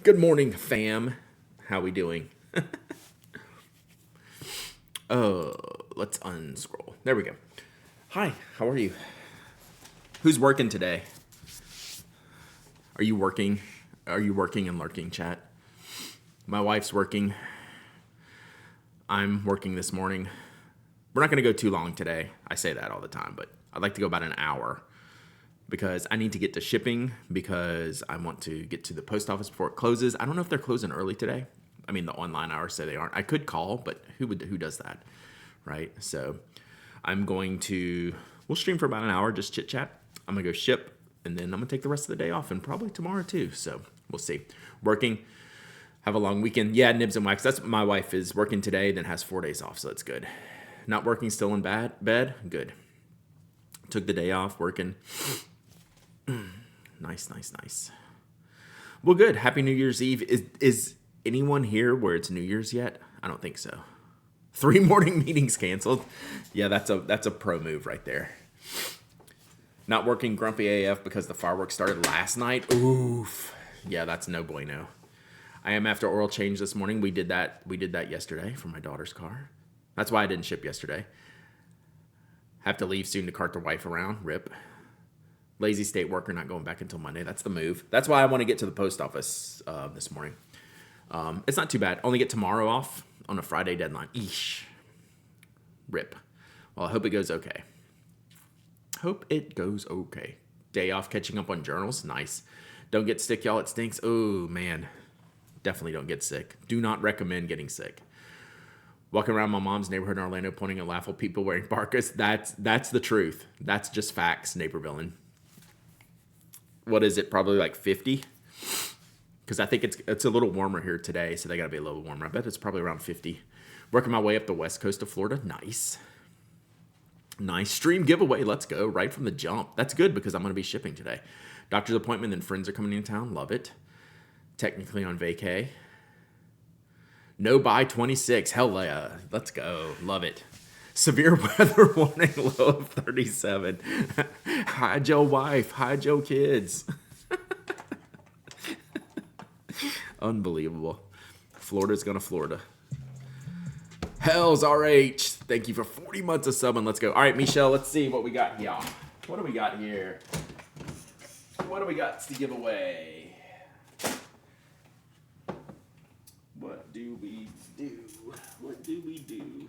Good morning, fam. How we doing? Let's unscroll. There we go. Hi, how are you? Who's working today? Are you working? Are you working and lurking, chat? My wife's working. I'm working this morning. We're not going to go too long today. I say that all the time, but I'd like to go about an hour because I need to get to shipping because I want to get to the post office before it closes. I don't know if they're closing early today. I mean, the online hours say they aren't. I could call, but who does that, right? So we'll stream for about an hour, just chit chat. I'm going to go ship, and then I'm going to take the rest of the day off, and probably tomorrow too. So we'll see. Working, have a long weekend. Yeah, nibs and wax. That's my wife is working today, then has 4 days off, so that's good. Not working, still in bed, good. Took the day off, working. Nice. Well, good. Happy New Year's Eve. Is anyone here where it's New Year's yet? I don't think so. 3 morning meetings canceled. Yeah, that's a pro move right there. Not working, grumpy AF because the fireworks started last night. Oof. Yeah, that's no bueno. I am after oil change this morning. We did that yesterday for my daughter's car. That's why I didn't ship yesterday. Have to leave soon to cart the wife around. Rip. Lazy state worker, not going back until Monday. That's the move. That's why I want to get to the post office this morning. It's not too bad. Only get tomorrow off on a Friday deadline. Eesh. Rip. Well, I hope it goes okay. Day off catching up on journals. Nice. Don't get sick, y'all. It stinks. Oh, man. Definitely don't get sick. Do not recommend getting sick. Walking around my mom's neighborhood in Orlando pointing at laughable people wearing parkas. That's the truth. That's just facts, neighbor villain. What is it? Probably like 50? Because I think it's a little warmer here today, so they got to be a little warmer. I bet it's probably around 50. Working my way up the west coast of Florida. Nice stream giveaway. Let's go right from the jump. That's good because I'm going to be shipping today. Doctor's appointment, then friends are coming in town. Love it. Technically on vacay. No buy 26. Hell yeah. Let's go. Love it. Severe weather warning, low of 37. Hide your wife. Hide your kids. Unbelievable. Florida's gonna Florida. Hell's RH. Thank you for 40 months of subbing. Let's go. All right, Michelle, let's see what we got here. What do we got here? What do we got to give away? What do we do?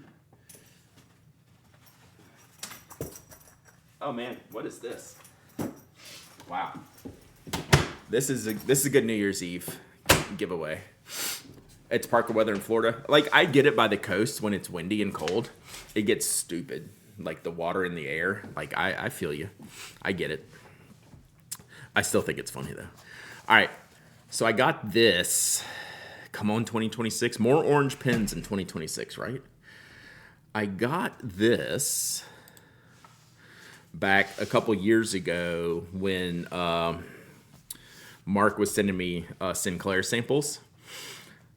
Oh man, what is this? Wow. This is a good New Year's Eve giveaway. It's parka weather in Florida. Like, I get it by the coast when it's windy and cold. It gets stupid. Like the water in the air. Like, I feel you. I get it. I still think it's funny though. All right. So I got this. Come on, 2026. More orange pens in 2026, right? I got this back a couple years ago when Mark was sending me Sinclair samples.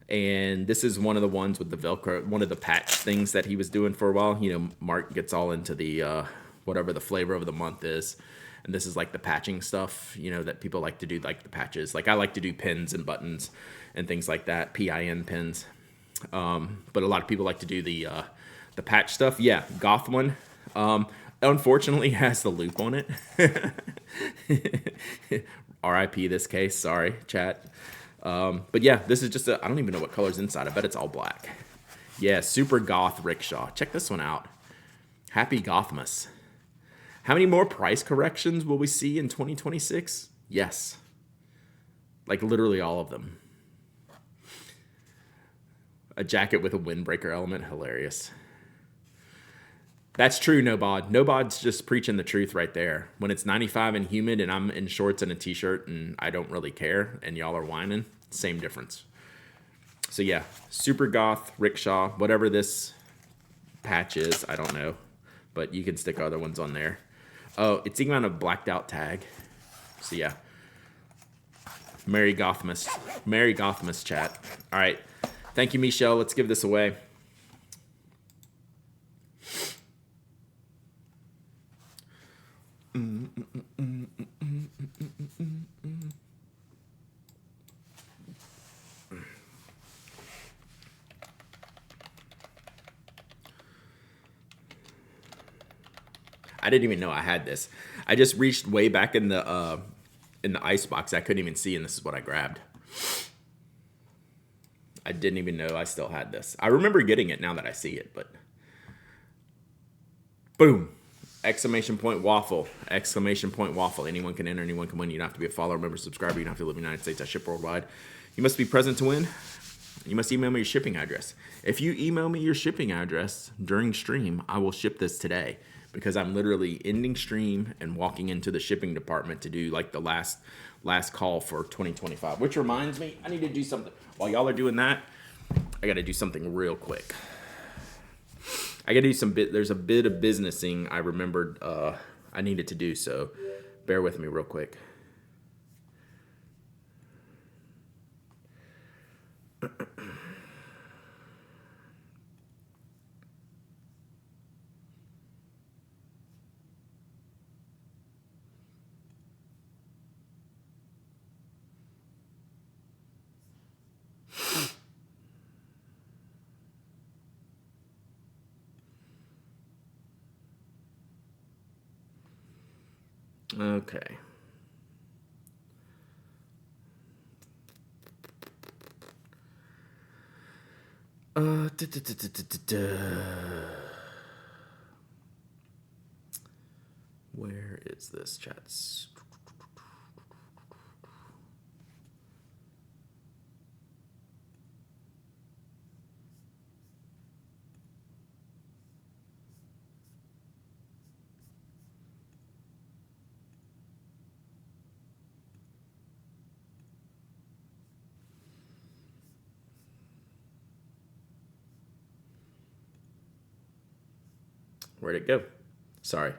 And this is one of the ones with the Velcro, one of the patch things that he was doing for a while. You know, Mark gets all into the whatever the flavor of the month is. And this is like the patching stuff, you know, that people like to do, like the patches. Like I like to do pins and buttons and things like that, PIN pins. But a lot of people like to do the patch stuff. Yeah, Goth one. Unfortunately, has the loop on it. RIP this case. Sorry, chat. But yeah, this is just I don't even know what color's inside. I bet it's all black. Yeah, super goth rickshaw. Check this one out. Happy Gothmas. How many more price corrections will we see in 2026? Yes. Like literally all of them. A jacket with a windbreaker element. Hilarious. That's true, Nobod. Nobod's just preaching the truth right there. When it's 95 and humid and I'm in shorts and a t-shirt and I don't really care and y'all are whining, same difference. So yeah, super goth, rickshaw, whatever this patch is, I don't know. But you can stick other ones on there. Oh, it's even on a blacked out tag. So yeah. Merry Gothmas. Merry Gothmas, chat. All right. Thank you, Michelle. Let's give this away. I didn't even know I had this. I just reached way back in the ice box. I couldn't even see, and this is what I grabbed. I didn't even know I still had this. I remember getting it now that I see it, but boom. Exclamation point waffle. Exclamation point waffle. Anyone can enter, anyone can win. You don't have to be a follower, member, subscriber. You don't have to live in the United States. I ship worldwide. You must be present to win. You must email me your shipping address. If you email me your shipping address during stream, I will ship this today, because I'm literally ending stream and walking into the shipping department to do like the last call for 2025. Which reminds me, I need to do something. While y'all are doing that, I got to do something real quick. I got to do there's a bit of businessing I remembered I needed to do, so bear with me real quick. Okay. Where is this, chats? Where'd it go? Sorry.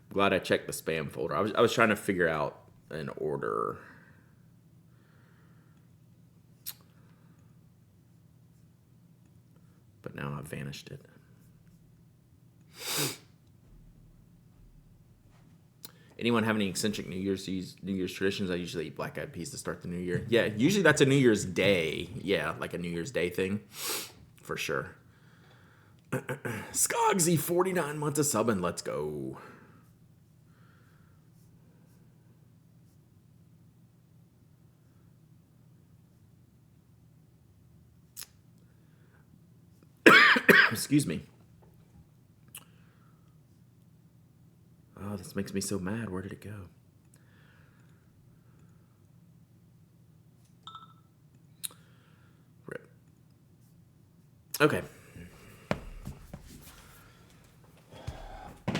Glad I checked the spam folder. I was trying to figure out an order. But now I've vanished it. Anyone have any eccentric New Year's traditions? I usually eat black eyed peas to start the new year. Yeah, usually that's a New Year's Day. Yeah, like a New Year's Day thing. For sure. Skogsy, 49 months of subbing. Let's go. Excuse me. Oh, this makes me so mad. Where did it go? Rip. Okay.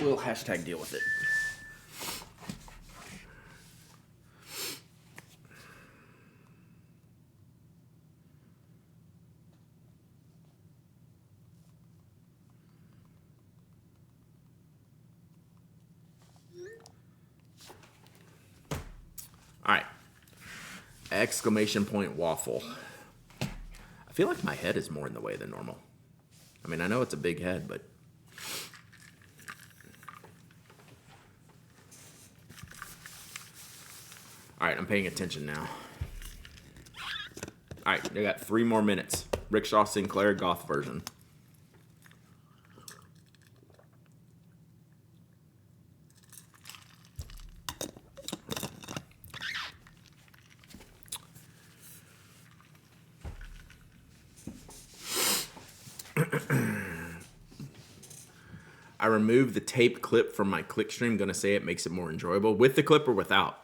We'll hashtag deal with it. All right. Exclamation point waffle. I feel like my head is more in the way than normal. I mean, I know it's a big head, but... All right, I'm paying attention now. All right, I got 3 more minutes. Rickshaw Sinclair Goth version. I removed the tape clip from my clickstream. Gonna say it makes it more enjoyable. With the clip or without?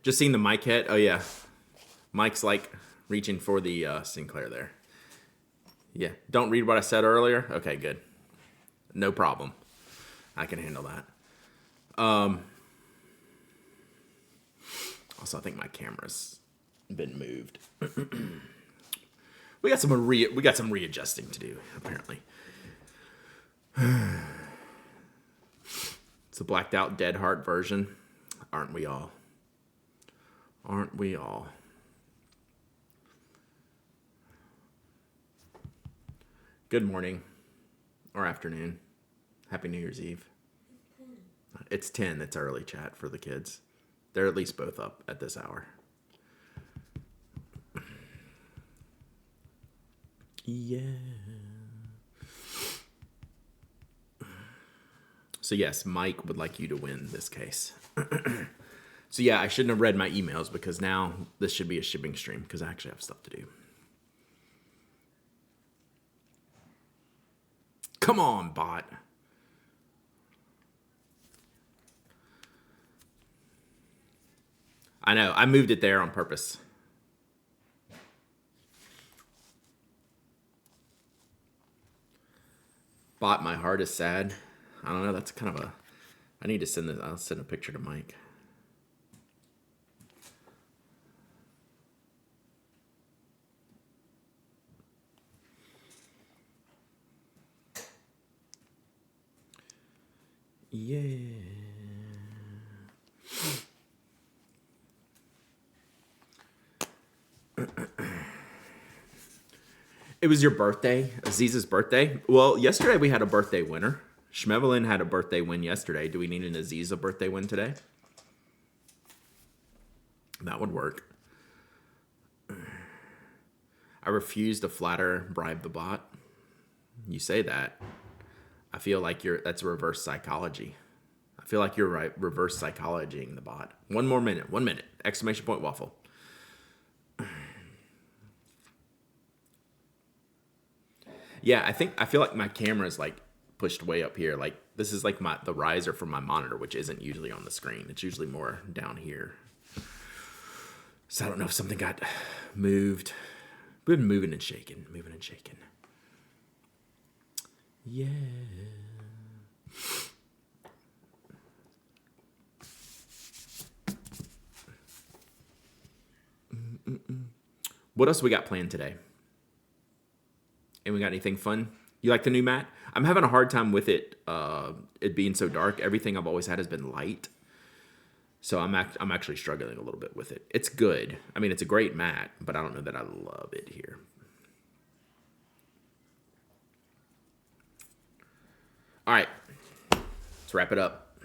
Just seeing the mic head. Oh, yeah. Mike's like reaching for the Sinclair there. Yeah. Don't read what I said earlier? Okay, good. No problem. I can handle that. Also, I think my camera's been moved. we got some readjusting to do, apparently. It's a blacked out Dead Heart version. Aren't we all? Aren't we all? Good morning or afternoon. Happy New Year's Eve. It's 10. It's early, chat, for the kids. They're at least both up at this hour. Yeah. So yes, Mike would like you to win this case. So yeah, I shouldn't have read my emails because now this should be a shipping stream because I actually have stuff to do. Come on, bot. I know, I moved it there on purpose. Bot, my heart is sad. I don't know, that's kind of a... I need to send this. I'll send a picture to Mike. Yeah. It was your birthday, Aziz's birthday. Well, yesterday we had a birthday winner. Schmevelin had a birthday win yesterday. Do we need an Aziza birthday win today? That would work. I refuse to flatter, bribe the bot. You say that. I feel like that's reverse psychology. I feel like you're right, reverse psychologying the bot. 1 more minute. 1 minute. Exclamation point waffle. Yeah, I feel like my camera is like pushed way up here. Like this is like the riser from my monitor, which isn't usually on the screen. It's usually more down here. So I don't know if something got moved. We've been moving and shaking, moving and shaking. Yeah. What else we got planned today? And we got anything fun? You like the new mat? I'm having a hard time with it. It being so dark. Everything I've always had has been light, so I'm actually struggling a little bit with it. It's good. I mean, it's a great mat, but I don't know that I love it here. All right, let's wrap it up.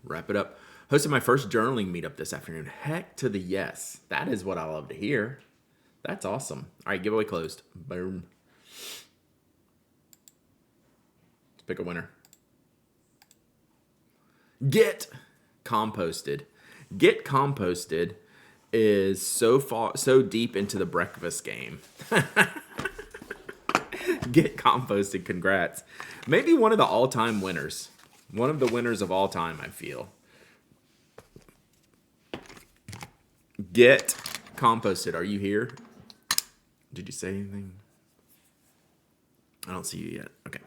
Wrap it up. Hosted my first journaling meetup this afternoon. Heck to the yes. That is what I love to hear. That's awesome. All right, giveaway closed. Boom. Let's pick a winner. Get composted. Get composted is so deep into the breakfast game. Get composted. Congrats. Maybe one of the all-time winners. One of the winners of all time, I feel. Get composted. Are you here? Did you say anything? I don't see you yet. Okay.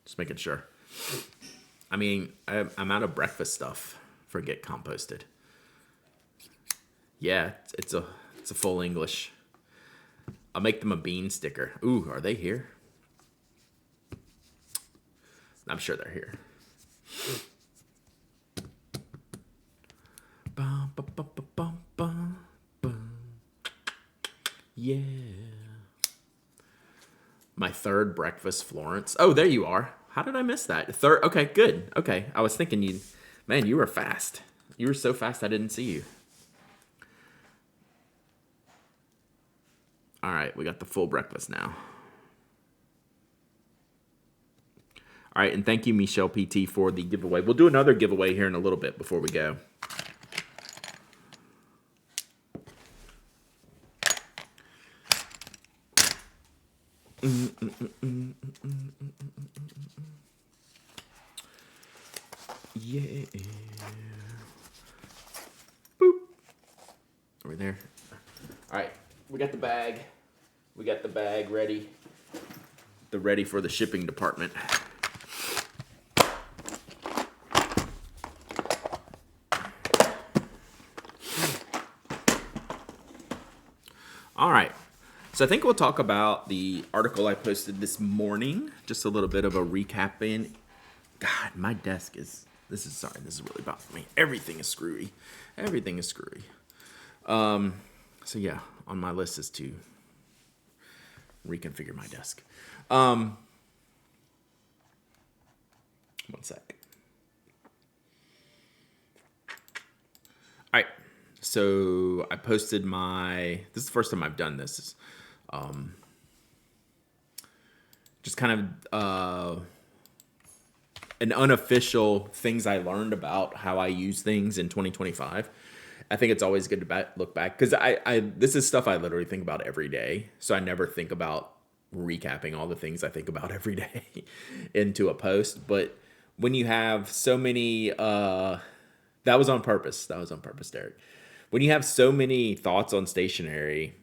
Just making sure. I mean, I'm out of breakfast stuff for Get Composted. Yeah, it's a full English. I'll make them a bean sticker. Ooh, are they here? I'm sure they're here. Bum, bum, bum, bum, bum, bum. Yeah. My third breakfast, Florence. Oh, there you are. How did I miss that? Third. Okay, good. Okay, I was thinking you were fast. You were so fast I didn't see you. All right, we got the full breakfast now. All right, and thank you, Michelle PT, for the giveaway. We'll do another giveaway here in a little bit before we go. Yeah. Boop. Over there. All right, we got the bag. We got the bag ready. Ready for the shipping department. All right. So I think we'll talk about the article I posted this morning. Just a little bit of a recap in. God, my desk is... This is really bothering me. Everything is screwy. Everything is screwy. So yeah, on my list is to reconfigure my desk. 1 sec. All right. So I posted this is the first time I've done this. just kind of an unofficial things I learned about how I use things in 2025. I think it's always good to look back because I this is stuff I literally think about every day. So I never think about recapping all the things I think about every day into a post. But when you have so many, that was on purpose. That was on purpose, Derek. When you have so many thoughts on stationery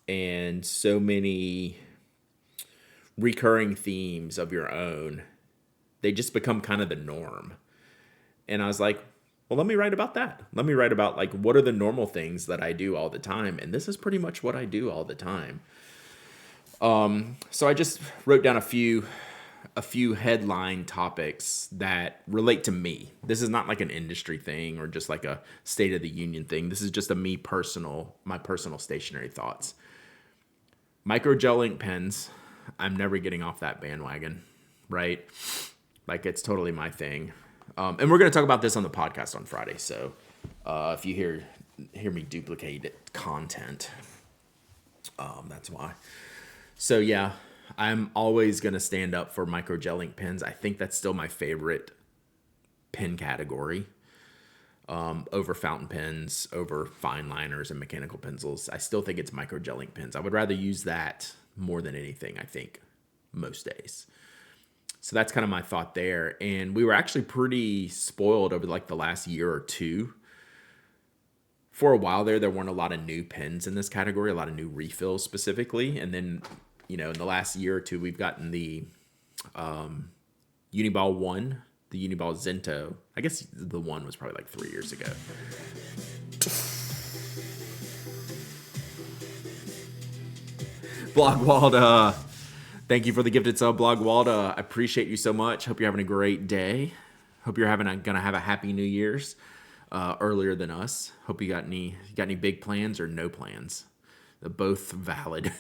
and so many recurring themes of your own, they just become kind of the norm. And I was like, well, let me write about that. Let me write about like what are the normal things that I do all the time, and this is pretty much what I do all the time. So I just wrote down a few headline topics that relate to me. This is not like an industry thing or just like a State of the Union thing. This is just my personal stationery thoughts. Micro gel ink pens. I'm never getting off that bandwagon, right? Like it's totally my thing. And we're going to talk about this on the podcast on Friday. So if you hear me duplicate content, that's why. So yeah, I'm always going to stand up for micro gel ink pens. I think that's still my favorite pen category over fountain pens, over fine liners and mechanical pencils. I still think it's micro gel ink pens. I would rather use that more than anything, I think, most days. So that's kind of my thought there. And we were actually pretty spoiled over like the last year or two. For a while there weren't a lot of new pens in this category, a lot of new refills specifically. And then, in the last year or two, we've gotten the Uniball 1, the Uniball Zento. I guess the 1 was probably like 3 years ago. Blogwald, thank you for the gifted sub, Blogwald. I appreciate you so much. Hope you're having a great day. Hope you're gonna have a happy New Year's earlier than us. Hope you got any big plans or no plans. They're both valid.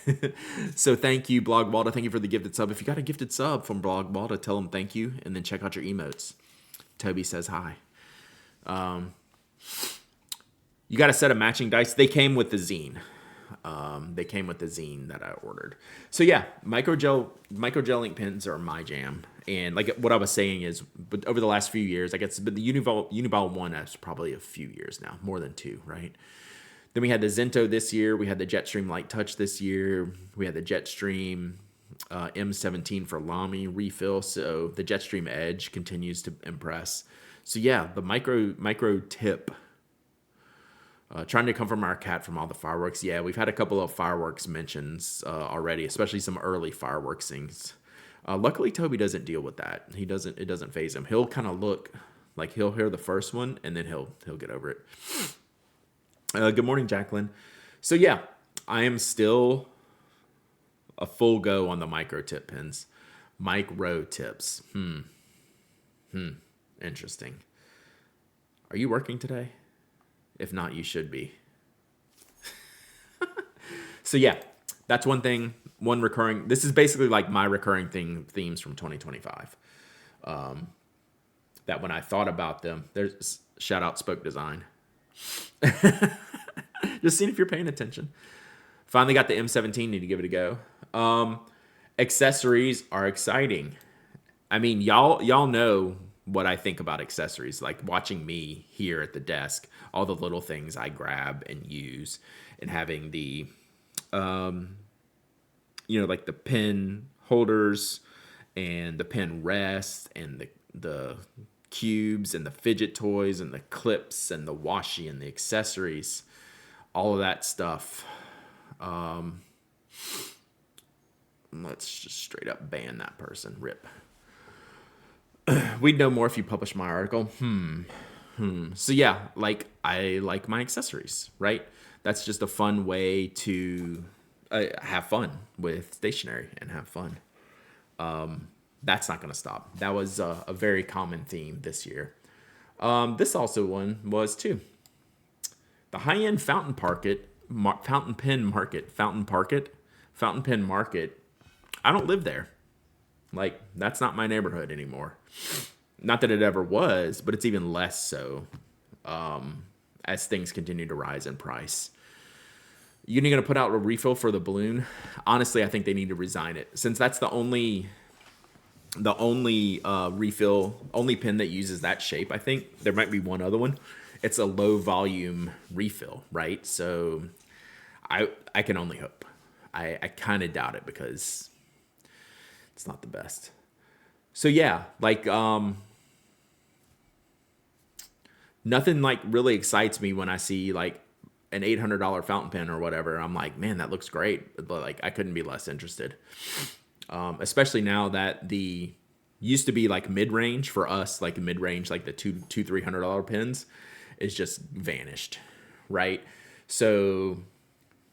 So thank you, Blogwald. Thank you for the gifted sub. If you got a gifted sub from Blogwald, tell them thank you, and then check out your emotes. Toby says hi. You got a set of matching dice. They came with the zine. That I ordered. So yeah, micro gel ink pens are my jam. And like what I was saying is, but over the last few years, I guess, but the Uniball 1 is probably a few years now, more than 2, right? Then we had the Zento this year. We had the Jetstream Light Touch this year. We had the Jetstream M17 for Lamy refill. So the Jetstream Edge continues to impress. So yeah, the micro tip. Trying to come from our cat from all the fireworks. Yeah, we've had a couple of fireworks mentions already, especially some early fireworks things. Luckily, Toby doesn't deal with that. It doesn't faze him. He'll kind of look like he'll hear the first one and then he'll get over it. Good morning, Jacqueline. So yeah, I am still a full go on the micro tip pens. Micro tips. Interesting. Are you working today? If not, you should be. So yeah, that's one thing. One recurring. This is basically like my recurring themes from 2025. That when I thought about them, there's shout out Spoke Design. Just seeing if you're paying attention. Finally got the M17. Need to give it a go. Accessories are exciting. I mean, y'all know what I think about accessories, like watching me here at the desk, all the little things I grab and use, and having the, like the pen holders and the pen rest and the cubes and the fidget toys and the clips and the washi and the accessories, all of that stuff. Let's just straight up ban that person. Rip. We'd know more if you published my article. So yeah, like I like my accessories, right? That's just a fun way to have fun with stationery and have fun. That's not going to stop. That was a very common theme this year. This also one was too. The high-end fountain pen market. I don't live there. Like, that's not my neighborhood anymore. Not that it ever was, but it's even less so as things continue to rise in price. You're going to put out a refill for the balloon? Honestly, I think they need to resign it. Since that's the only The only only pen that uses that shape, I think there might be one other one. It's a low volume refill, right? So I can only hope. I kind of doubt it because it's not the best. So yeah, like nothing like really excites me when I see like an $800 fountain pen or whatever. I'm like, man, that looks great, but like I couldn't be less interested. Especially now that the used to be like mid range for us, like mid range, like the $300 pens, is just vanished, right? So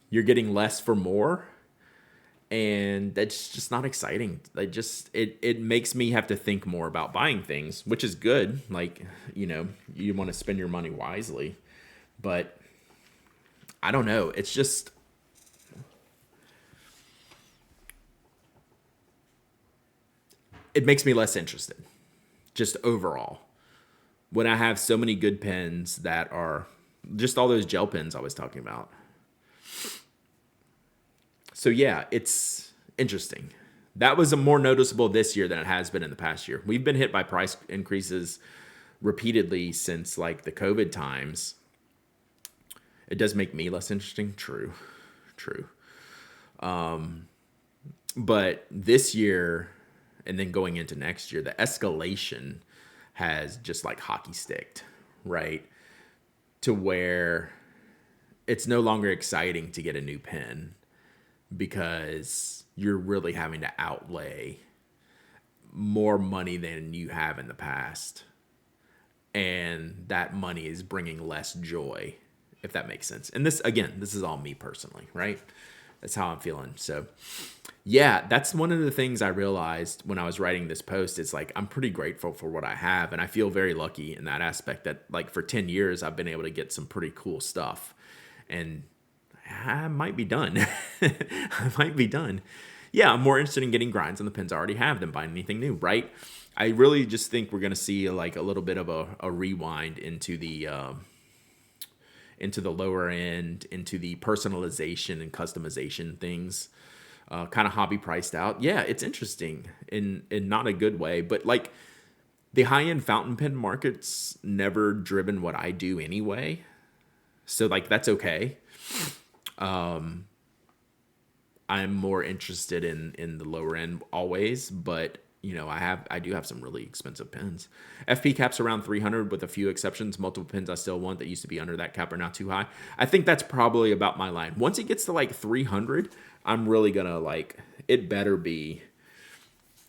you're getting less for more, and that's just not exciting. Like just it makes me have to think more about buying things, which is good. Like you want to spend your money wisely, but I don't know. It's just it makes me less interested, just overall. When I have so many good pens that are just all those gel pens I was talking about. So yeah, it's interesting. That was a more noticeable this year than it has been in the past year. We've been hit by price increases repeatedly since like the COVID times. It does make me less interesting. True. True. But this year and then going into next year, the escalation has just like hockey sticked, right? To where it's no longer exciting to get a new pen because you're really having to outlay more money than you have in the past. And that money is bringing less joy, if that makes sense. And this, again, this is all me personally, right? That's how I'm feeling. So, yeah, that's one of the things I realized when I was writing this post. It's like, I'm pretty grateful for what I have. And I feel very lucky in that aspect that, like, for 10 years, I've been able to get some pretty cool stuff. And I might be done. I might be done. Yeah, I'm more interested in getting grinds on the pens I already have than buying anything new, right? I really just think we're going to see like a little bit of a rewind into the lower end, into the personalization and customization things, kind of hobby priced out. Yeah, it's interesting in not a good way, but like the high end fountain pen market's never driven what I do anyway. So like that's okay. I'm more interested in the lower end always, but I do have some really expensive pens. FP caps around 300 with a few exceptions. Multiple pens I still want that used to be under that cap are now too high. I think that's probably about my line. Once it gets to like 300, I'm really gonna like it better be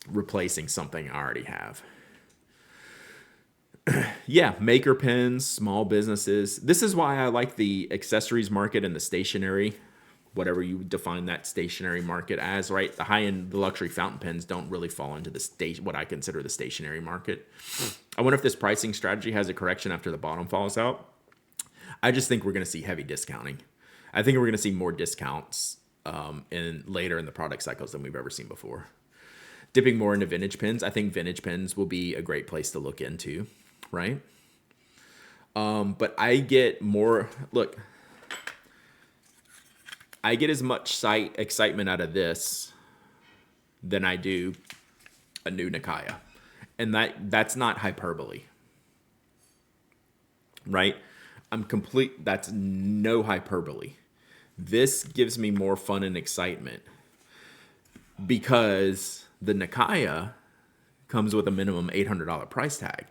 replacing something I already have. Yeah, maker pens, small businesses. This is why I like the accessories market and the stationery, whatever you define that stationery market as, right? The high end, the luxury fountain pens don't really fall into the what I consider the stationery market. I wonder if this pricing strategy has a correction after the bottom falls out. I just think we're going to see heavy discounting. I think we're going to see more discounts later in the product cycles than we've ever seen before. Dipping more into vintage pens. I think vintage pens will be a great place to look into, right? But I get more, look, I get as much excitement out of this than I do a new Nikaya. And that's not hyperbole, right? That's no hyperbole. This gives me more fun and excitement because the Nikaya comes with a minimum $800 price tag.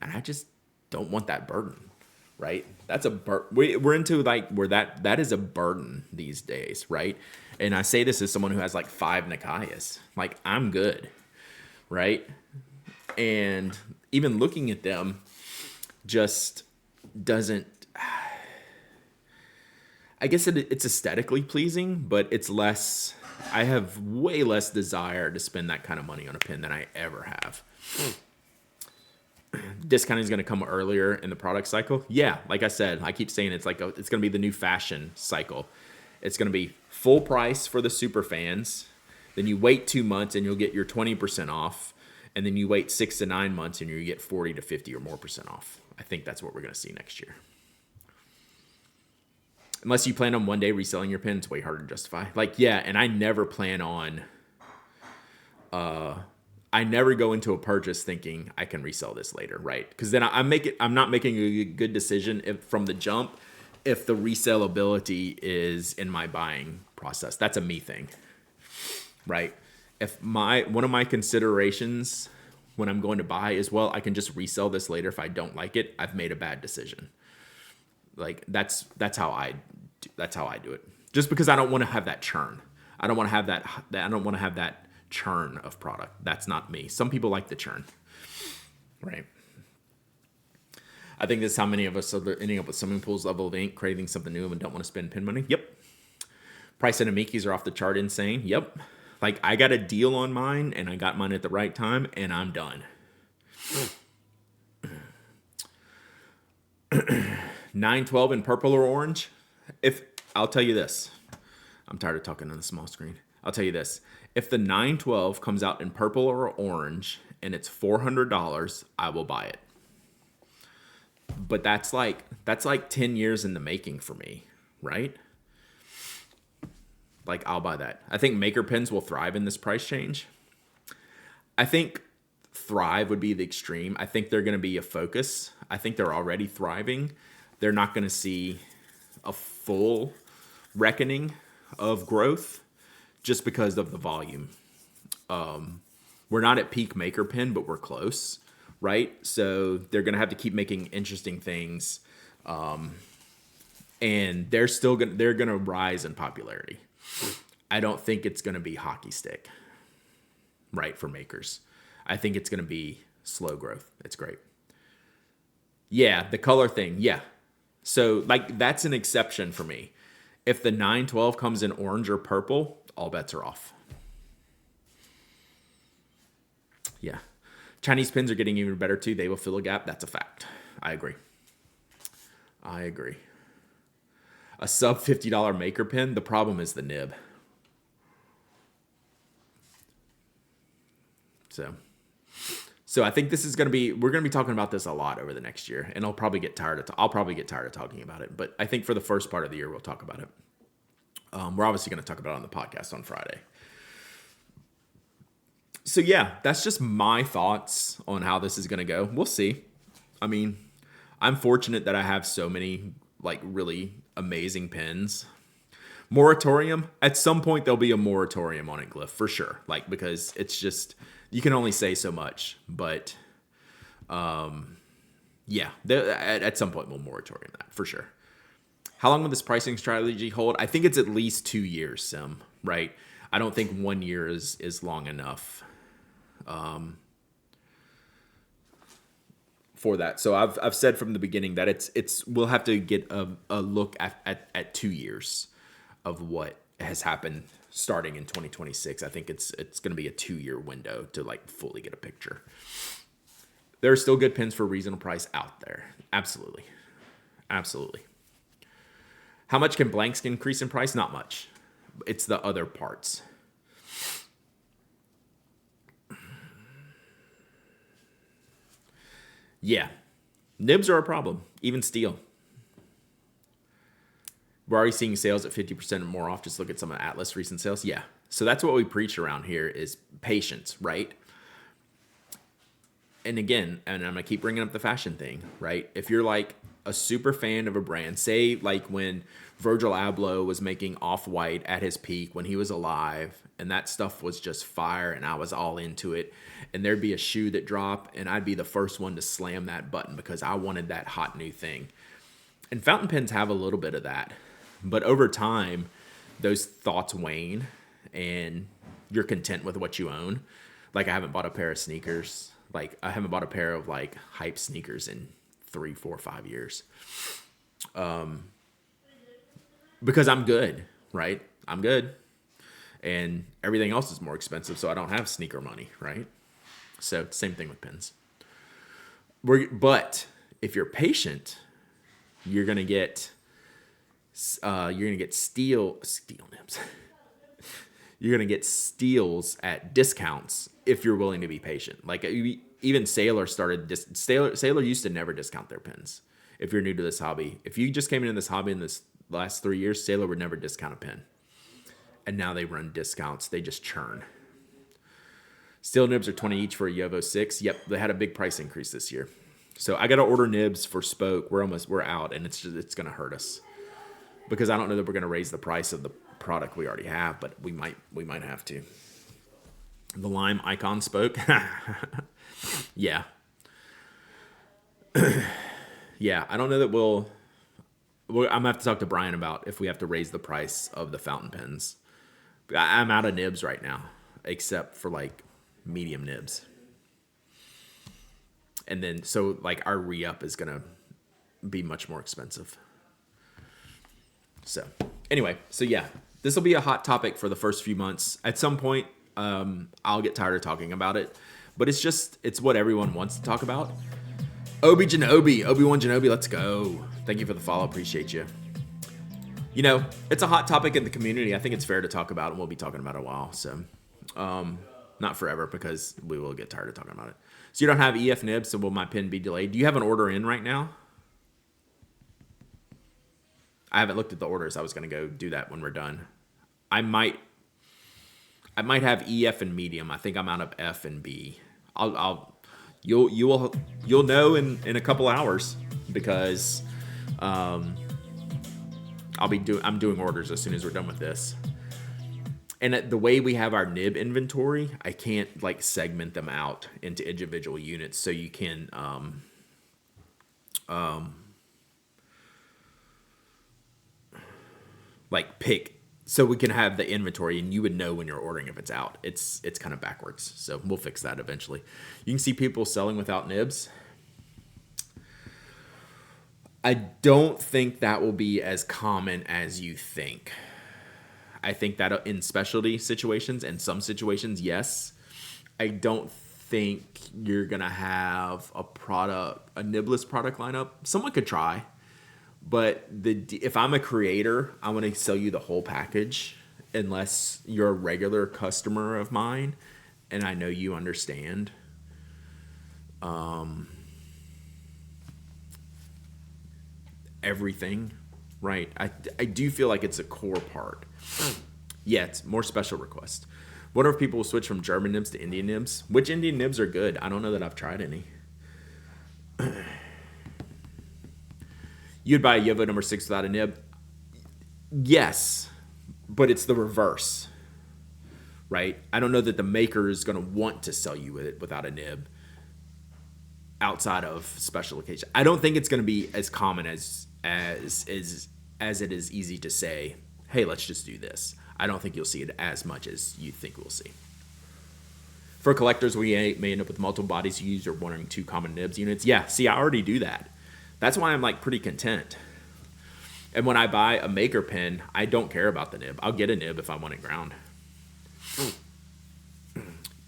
And I just don't want that burden, right? That's a we're into like where that is a burden these days, right? And I say this as someone who has like 5 Nikayas. Like I'm good, right? And even looking at them just doesn't. I guess it's aesthetically pleasing, but it's less. I have way less desire to spend that kind of money on a pen than I ever have. Discounting is going to come earlier in the product cycle. Yeah, like I said, I keep saying it's going to be the new fashion cycle. It's going to be full price for the super fans. Then you wait 2 months and you'll get your 20% off. And then you wait 6 to 9 months and you get 40 to 50 or more % off. I think that's what we're going to see next year. Unless you plan on one day reselling your pen, it's way harder to justify. Like, yeah, and I never plan on I never go into a purchase thinking I can resell this later, right? Because then I'm not making a good decision from the jump if the resellability is in my buying process. That's a me thing, right? If one of my considerations when I'm going to buy is, well, I can just resell this later if I don't like it, I've made a bad decision. Like that's how I do it. Just because I don't want to have that churn. I don't want to have that churn of product. That's not me. Some people like the churn, right? I think this is how many of us are ending up with swimming pools level of ink, craving something new and don't want to spend pin money. Yep. Price and Amikis are off the chart insane. Yep. Like I got a deal on mine and I got mine at the right time and I'm done. 912 in purple or orange. If I'll tell you this, I'm tired of talking on the small screen. I'll tell you this. If the 912 comes out in purple or orange and it's $400, I will buy it. But that's like 10 years in the making for me, right? Like I'll buy that. I think maker pens will thrive in this price change. I think thrive would be the extreme. I think they're going to be a focus. I think they're already thriving. They're not going to see a full reckoning of growth just because of the volume. We're not at peak maker pen, but we're close, right? So they're going to have to keep making interesting things. And they're going to rise in popularity. I don't think it's going to be hockey stick, right, for makers. I think it's going to be slow growth. It's great. Yeah, the color thing. Yeah. So like that's an exception for me. If the 912 comes in orange or purple, all bets are off. Yeah. Chinese pins are getting even better too. They will fill a gap. That's a fact. I agree. A sub $50 maker pin, the problem is the nib. So I think this is going to be, we're going to be talking about this a lot over the next year, and I'll probably get tired of talking about it. But I think for the first part of the year, we'll talk about it. We're obviously going to talk about it on the podcast on Friday. So yeah, that's just my thoughts on how this is going to go. We'll see. I mean, I'm fortunate that I have so many like really amazing pens. Moratorium, at some point there'll be a moratorium on it, Glyph, for sure. Like, because it's just, you can only say so much, but yeah, at some point we'll moratorium that for sure. How long will this pricing strategy hold? I think it's at least 2 years, Sim, right? I don't think 1 year is long enough for that. So I've said from the beginning that we'll have to get a look at 2 years of what has happened starting in 2026. I think it's going to be a 2-year window to like fully get a picture. There are still good pens for reasonable price out there. Absolutely. How much can blanks increase in price? Not much. It's the other parts. Yeah. Nibs are a problem. Even steel. We're already seeing sales at 50% or more off. Just look at some of Atlas recent sales. Yeah. So that's what we preach around here is patience, right? And again, and I'm going to keep bringing up the fashion thing, right? If you're like a super fan of a brand, say like when Virgil Abloh was making Off-White at his peak when he was alive, and that stuff was just fire and I was all into it, and there'd be a shoe that dropped and I'd be the first one to slam that button because I wanted that hot new thing. And fountain pens have a little bit of that. But over time, those thoughts wane and you're content with what you own. Like I haven't bought a pair of sneakers. Like I haven't bought a pair of like hype sneakers in 3, 4, 5 years. Because I'm good, right? I'm good. And everything else is more expensive, so I don't have sneaker money, right? So same thing with pens. But if you're patient, you're gonna get steel nibs. You're gonna get steals at discounts if you're willing to be patient. Like even Sailor Sailor used to never discount their pens. If you're new to this hobby, if you just came into this hobby in this last 3 years, Sailor would never discount a pen, and now they run discounts. They just churn. Steel nibs are 20 each for a Yovo 6. Yep, they had a big price increase this year. So I got to order nibs for Spoke. We're out, and it's going to hurt us because I don't know that we're going to raise the price of the product we already have, but we might have to. The lime icon Spoke. Yeah. Yeah, I don't know that I'm going to have to talk to Brian about if we have to raise the price of the fountain pens. I'm out of nibs right now, except for like medium nibs. And then, so like our re-up is going to be much more expensive. So anyway, so yeah, this will be a hot topic for the first few months. At some point, I'll get tired of talking about it, but it's what everyone wants to talk about. Obi-Wan Genobi, let's go. Thank you for the follow. Appreciate you. You know, it's a hot topic in the community. I think it's fair to talk about, and we'll be talking about it a while. So, not forever, because we will get tired of talking about it. So you don't have EF nibs, so will my pen be delayed? Do you have an order in right now? I haven't looked at the orders. I was going to go do that when we're done. I might have EF and medium. I think I'm out of F and B. You'll know in a couple hours, because I'm doing orders as soon as we're done with this. And the way we have our nib inventory, I can't like segment them out into individual units, so you can like pick, so we can have the inventory and you would know when you're ordering if it's out. It's kind of backwards, so we'll fix that eventually. You can see people selling without nibs. I don't think that will be as common as you think. I think that in specialty situations and some situations, yes. I don't think you're going to have a nibless product lineup. Someone could try, but if I'm a creator, I want to sell you the whole package, unless you're a regular customer of mine and I know you understand. Everything, right? I do feel like it's a core part. Yeah, it's more special request. What if people will switch from German nibs to Indian nibs? Which Indian nibs are good? I don't know that I've tried any. You'd buy a Yovo number 6 without a nib? Yes, but it's the reverse, right? I don't know that the maker is going to want to sell you with it without a nib outside of special occasion. I don't think it's going to be as common as it is easy to say, hey, let's just do this. I don't think you'll see it as much as you think we'll see. For collectors, we may end up with multiple bodies used or wanting 2 common nibs units. Yeah, see, I already do that. That's why I'm like pretty content. And when I buy a maker pen, I don't care about the nib. I'll get a nib if I want it ground.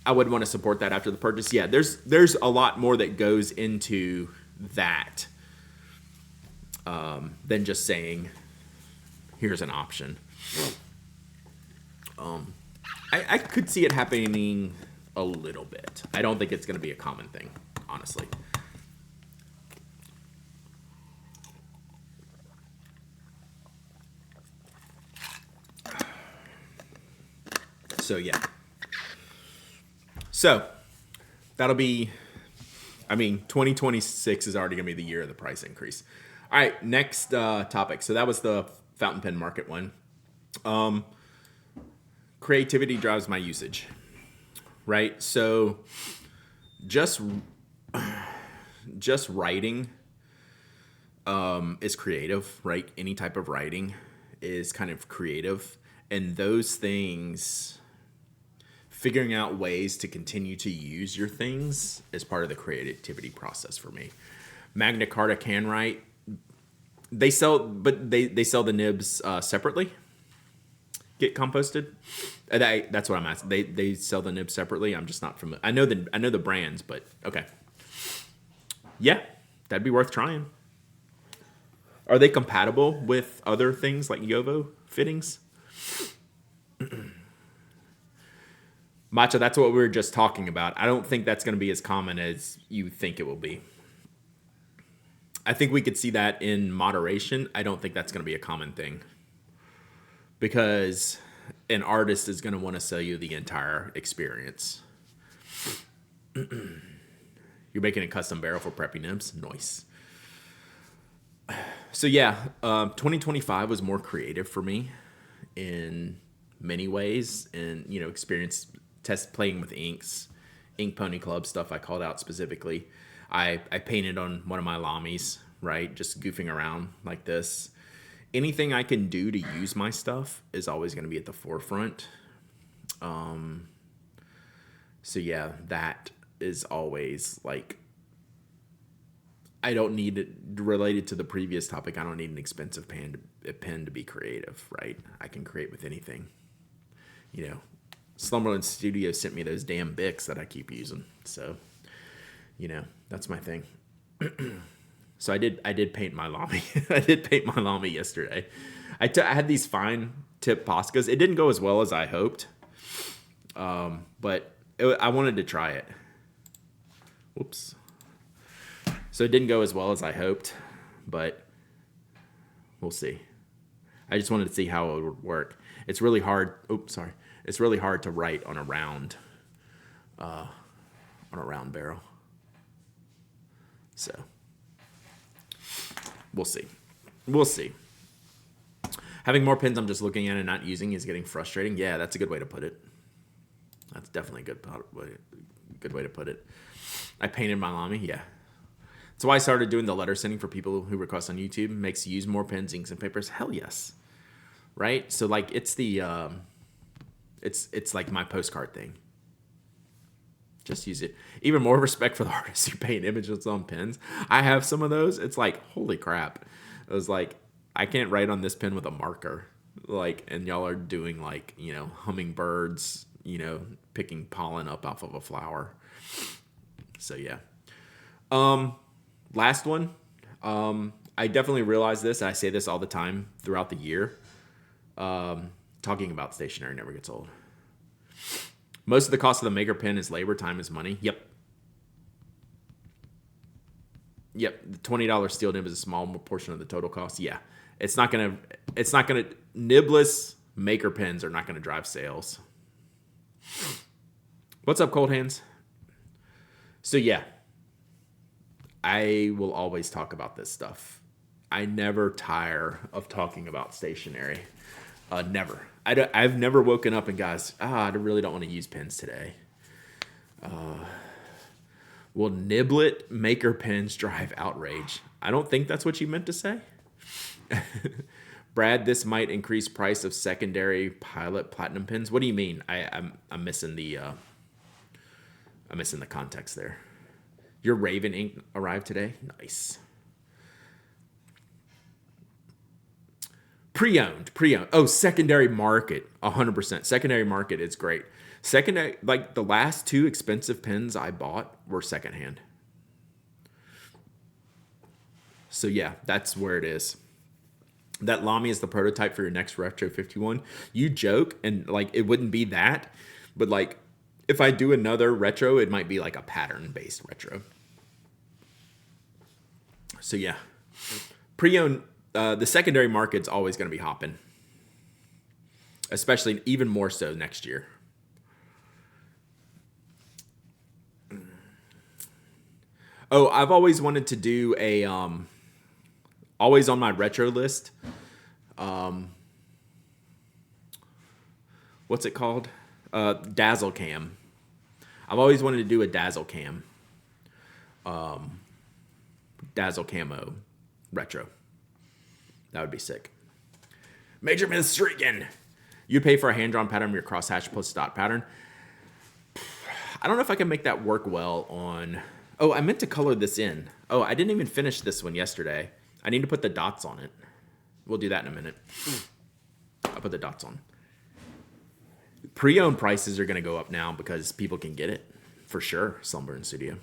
I would want to support that after the purchase. Yeah, there's a lot more that goes into that than just saying, here's an option. I could see it happening a little bit. I don't think it's going to be a common thing, honestly. So, yeah. So, that'll be, 2026 is already going to be the year of the price increase. All right, next topic. So, that was the fountain pen market one. Creativity drives my usage, right? So, just writing is creative, right? Any type of writing is kind of creative. And those things, figuring out ways to continue to use your things is part of the creativity process for me. Magna Carta can write. They sell the nibs separately. Get composted. That's what I'm asking. They sell the nibs separately. I'm just not familiar. I know the brands, but okay. Yeah, that'd be worth trying. Are they compatible with other things like Yovo fittings? Matcha, that's what we were just talking about. I don't think that's going to be as common as you think it will be. I think we could see that in moderation. I don't think that's going to be a common thing, because an artist is going to want to sell you the entire experience. You're making a custom barrel for preppy nibs? Nice. So yeah, 2025 was more creative for me in many ways, and experience test playing with inks, ink pony club stuff. I called out specifically. I painted on one of my Lamis, right? Just goofing around like this. Anything I can do to use my stuff is always going to be at the forefront. So yeah, that is always like, I don't need it related to the previous topic. I don't need an expensive pen to be creative, right? I can create with anything. Slumberland Studio sent me those damn Bics that I keep using. So, that's my thing. So I did paint my Lamy. I did paint my Lamy yesterday. I had these fine tip Poscas. It didn't go as well as I hoped. But I wanted to try it. Whoops. So it didn't go as well as I hoped, but we'll see. I just wanted to see how it would work. It's really hard. Oops, sorry. It's really hard to write on a round barrel. So we'll see. We'll see. Having more pens I'm just looking at and not using is getting frustrating. Yeah, that's a good way to put it. That's definitely a good way to put it. I painted my Lamy. Yeah. That's why I started doing the letter sending for people who request on YouTube. Makes you use more pens, inks, and papers. Hell yes. Right? So like it's the it's like my postcard thing. Just use it. Even more respect for the artists who paint images on pens. I have some of those. It's like, holy crap. It was like, I can't write on this pen with a marker. Like, and y'all are doing like, hummingbirds, picking pollen up off of a flower. So yeah. Last one. I definitely realize this, and I say this all the time throughout the year. Talking about stationery never gets old. Most of the cost of the maker pen is labor, time is money. Yep. The $20 steel nib is a small portion of the total cost. Yeah. It's not gonna nibless maker pens are not gonna drive sales. What's up, Cold Hands? So yeah, I will always talk about this stuff. I never tire of talking about stationery. Never. I've never woken up and guys, I really don't want to use pens today. Will niblet maker pens drive outrage? I don't think that's what you meant to say. Brad, this might increase price of secondary pilot platinum pens. What do you mean? I'm missing the context there. Your Raven ink arrived today? Nice. Pre-owned. Oh, secondary market, 100%. Secondary market is great. Secondary, like the last two expensive pens I bought were secondhand. So yeah, that's where it is. That Lamy is the prototype for your next Retro 51. You joke, and like it wouldn't be that, but like if I do another retro, it might be like a pattern-based retro. So yeah, pre-owned. The secondary market's always going to be hopping, especially even more so next year. Oh, I've always wanted to do a, always on my retro list. What's it called? Dazzle Cam. I've always wanted to do a Dazzle Cam. Dazzle Camo retro. That would be sick. Major Myth Streaking. You pay for a hand-drawn pattern of your crosshatch plus dot pattern. I don't know if I can make that work well on... Oh, I meant to color this in. Oh, I didn't even finish this one yesterday. I need to put the dots on it. We'll do that in a minute. I'll put the dots on. Pre-owned prices are going to go up now because people can get it. For sure, Slumber Studio.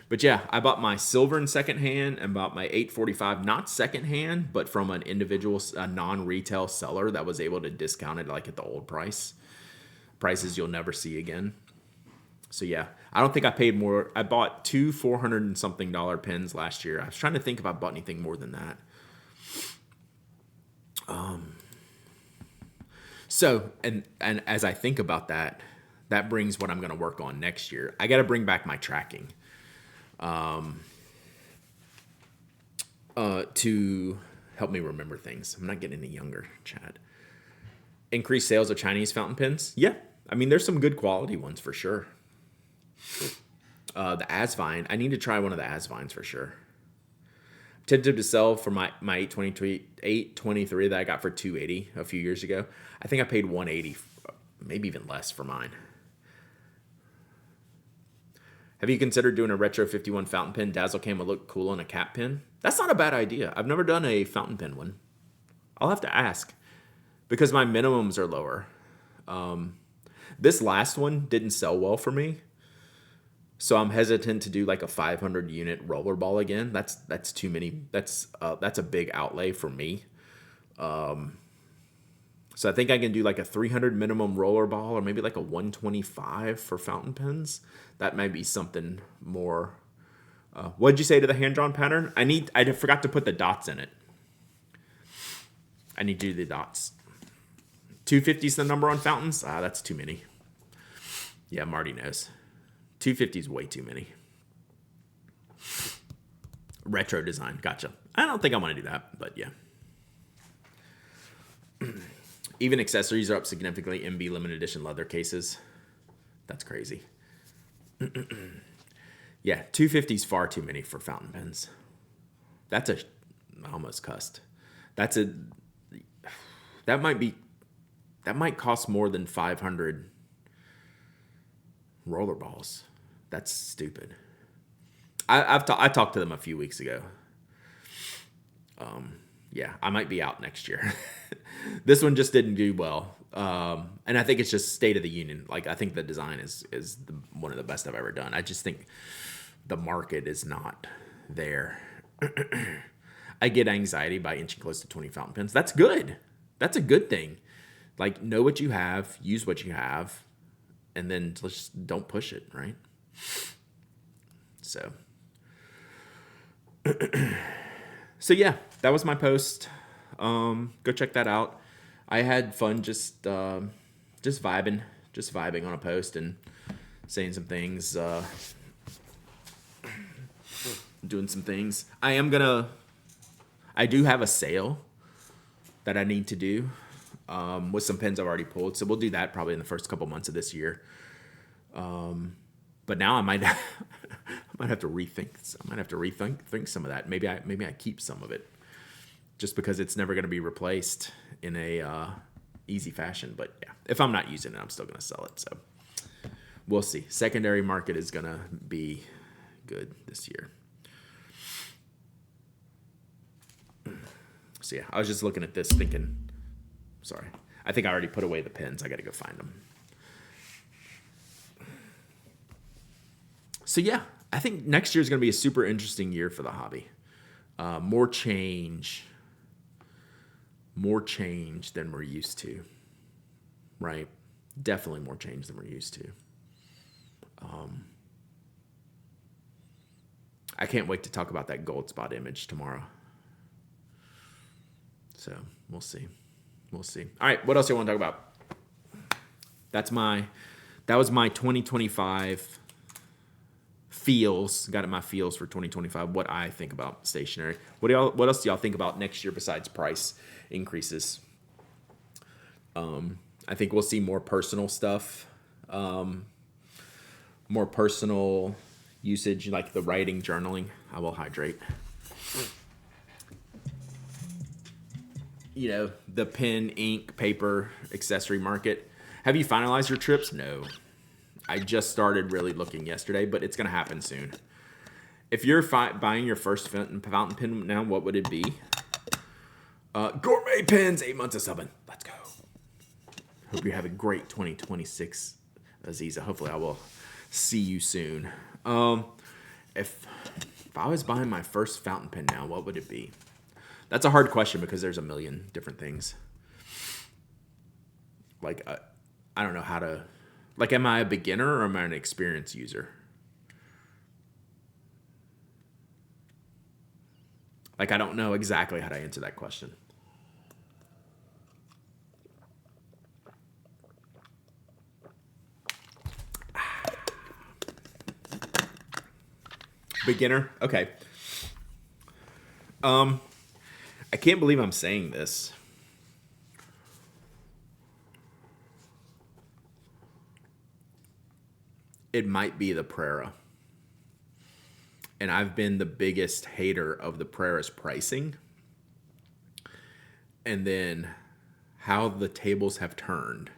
But yeah, I bought my silver in secondhand and bought my 845, not secondhand, but from an individual, non-retail seller that was able to discount it like at the old price. Prices you'll never see again. So yeah, I don't think I paid more. I bought two $400 and something pens last year. I was trying to think if I bought anything more than that. So, and as I think about that, that brings what I'm going to work on next year. I got to bring back my tracking to help me remember things. I'm not getting any younger, Chad. Increased sales of Chinese fountain pens? Yeah. I mean, there's some good quality ones for sure. The Asvine. I need to try one of the Asvines for sure. Tempted to sell for my 823 that I got for $280 a few years ago. I think I paid $180, maybe even less for mine. Have you considered doing a retro 51 fountain pen? Dazzle cam would look cool on a cap pen. That's not a bad idea. I've never done a fountain pen one. I'll have to ask because my minimums are lower. This last one didn't sell well for me. So I'm hesitant to do like a 500 unit rollerball again. That's too many. That's a big outlay for me. So I think I can do like a 300 minimum rollerball or maybe like a 125 for fountain pens. That might be something more. What did you say to the hand-drawn pattern? I forgot to put the dots in it. I need to do the dots. 250 is the number on fountains? That's too many. Yeah, Marty knows. 250 is way too many. Retro design. Gotcha. I don't think I want to do that, but yeah. Even accessories are up significantly. MB limited edition leather cases. That's crazy. Yeah, 250 is far too many for fountain pens. That's I almost cussed. That might cost more than 500 rollerballs. That's stupid. I talked to them a few weeks ago. Yeah, I might be out next year. This one just didn't do well. And I think it's just state of the union. Like, I think the design is one of the best I've ever done. I just think the market is not there. I get anxiety by inching close to 20 fountain pens. That's good. That's a good thing. Like, know what you have, use what you have, and then just don't push it, right? So yeah, that was my post. Go check that out. I had fun just vibing on a post and saying some things, doing some things. I do have a sale that I need to do with some pens I've already pulled. So we'll do that probably in the first couple months of this year. But now I might have to rethink some of that. Maybe I keep some of it just because it's never going to be replaced in a easy fashion. But yeah, if I'm not using it, I'm still going to sell it. So we'll see. Secondary market is going to be good this year. So yeah, I was just looking at this thinking, sorry, I think I already put away the pens. I got to go find them. So yeah, I think next year is going to be a super interesting year for the hobby. More change than we're used to, right? Definitely more change than we're used to. I can't wait to talk about that gold spot image tomorrow. So we'll see. All right, what else do you want to talk about? That was my 2025 feels. Got my feels for 2025. What I think about stationery. What else do y'all think about next year besides price increases? I think we'll see more personal stuff, more personal usage, like the writing, journaling. I will hydrate. You know, the pen, ink, paper, accessory market. Have you finalized your trips? No. I just started really looking yesterday, but it's going to happen soon. If you're buying your first fountain pen now, what would it be? Gourmet Pens, 8 months of subbing. Let's go. Hope you have a great 2026, Aziza. Hopefully I will see you soon. If I was buying my first fountain pen now, what would it be? That's a hard question because there's a million different things. Like, I don't know how to... Like, am I a beginner or am I an experienced user? Like, I don't know exactly how to answer that question. Beginner? Okay. I can't believe I'm saying this. It might be the Prera. And I've been the biggest hater of the Prera's pricing. And then how the tables have turned.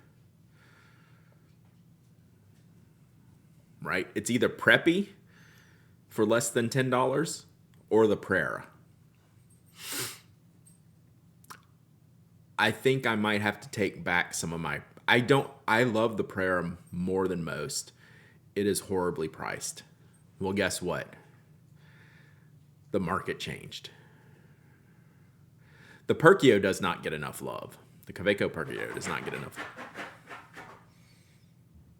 Right? It's either Preppy for less than $10 or the Prera. I think I might have to take back some of my... I love the Prera more than most. It is horribly priced. Well, guess what? The market changed. The Perkio does not get enough love. The Kaweco Perkio does not get enough.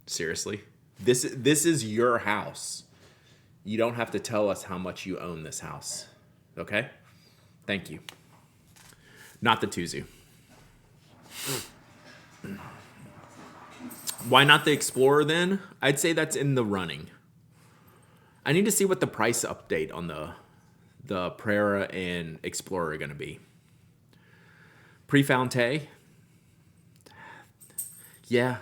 Seriously? This is your house. You don't have to tell us how much you own this house. Okay? Thank you. Not the Tuzu. Why not the Explorer then? I'd say that's in the running. I need to see what the price update on the Prera and Explorer are going to be. Prefonte? Yeah.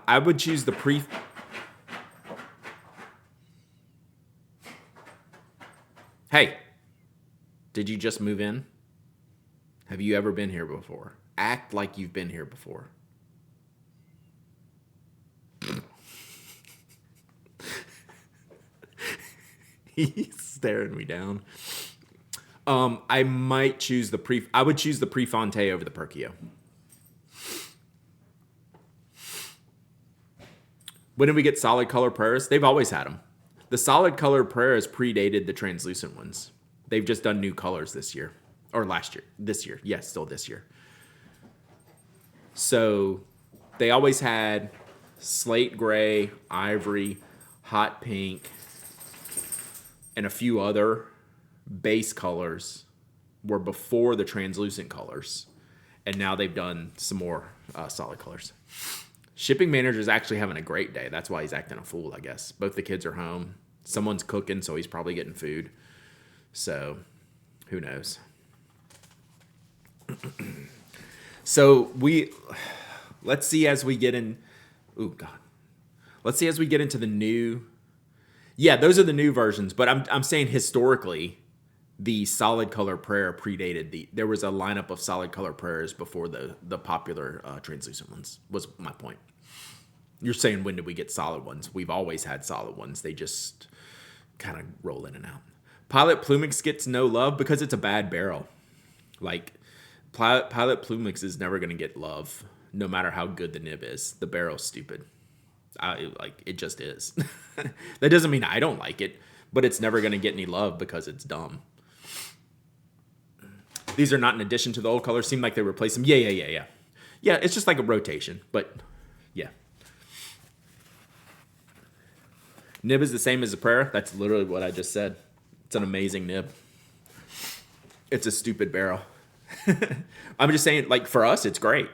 I would choose the Hey, did you just move in? Have you ever been here before? Act like you've been here before. He's staring me down. I might choose I would choose the Prefonte over the Perkio. When did we get solid color Preras? They've always had them. The solid color Preras predated the translucent ones. They've just done new colors this year. Or last year. This year. Yes, still this year. So they always had slate gray, ivory, hot pink, and a few other base colors were before the translucent colors. And now they've done some more solid colors. Shipping manager's actually having a great day. That's why he's acting a fool, I guess. Both the kids are home. Someone's cooking, so he's probably getting food. So, who knows? So, let's see as we get in... Oh, God. Let's see as we get into the new... Yeah, those are the new versions, but I'm saying historically, the solid color Prera predated there was a lineup of solid color Preras before the popular translucent ones, was my point. You're saying, when did we get solid ones? We've always had solid ones. They just kind of roll in and out. Pilot Plumix gets no love because it's a bad barrel. Like, Pilot Plumix is never going to get love, no matter how good the nib is. The barrel's stupid. It just is. That doesn't mean I don't like it, but it's never going to get any love because it's dumb. These are not in addition to the old colors. Seem like they replace them. Yeah. Yeah, it's just like a rotation, but yeah. Nib is the same as the Prera. That's literally what I just said. It's an amazing nib. It's a stupid barrel. I'm just saying, like, for us, it's great.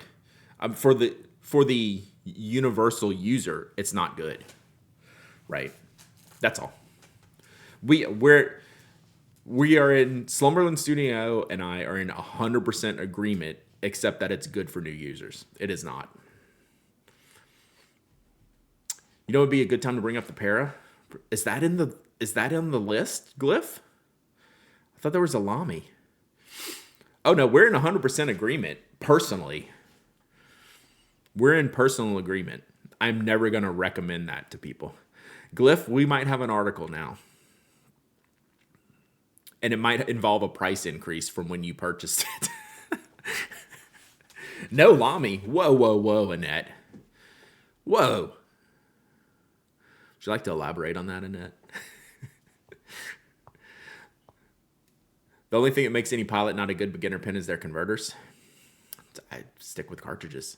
For the universal user, it's not good. Right? That's all. We are in Slumberland Studio, and I are in 100% agreement, except that it's good for new users. It is not. You know, it would be a good time to bring up the Para. Is that in the list, Glyph? I thought there was a Lamy. Oh no, we're in 100% agreement. Personally, we're in personal agreement. I'm never going to recommend that to people. Glyph, we might have an article now. And it might involve a price increase from when you purchased it. No Lamy. Whoa, Annette. Whoa. Would you like to elaborate on that, Annette? The only thing that makes any Pilot not a good beginner pen is their converters. I stick with cartridges.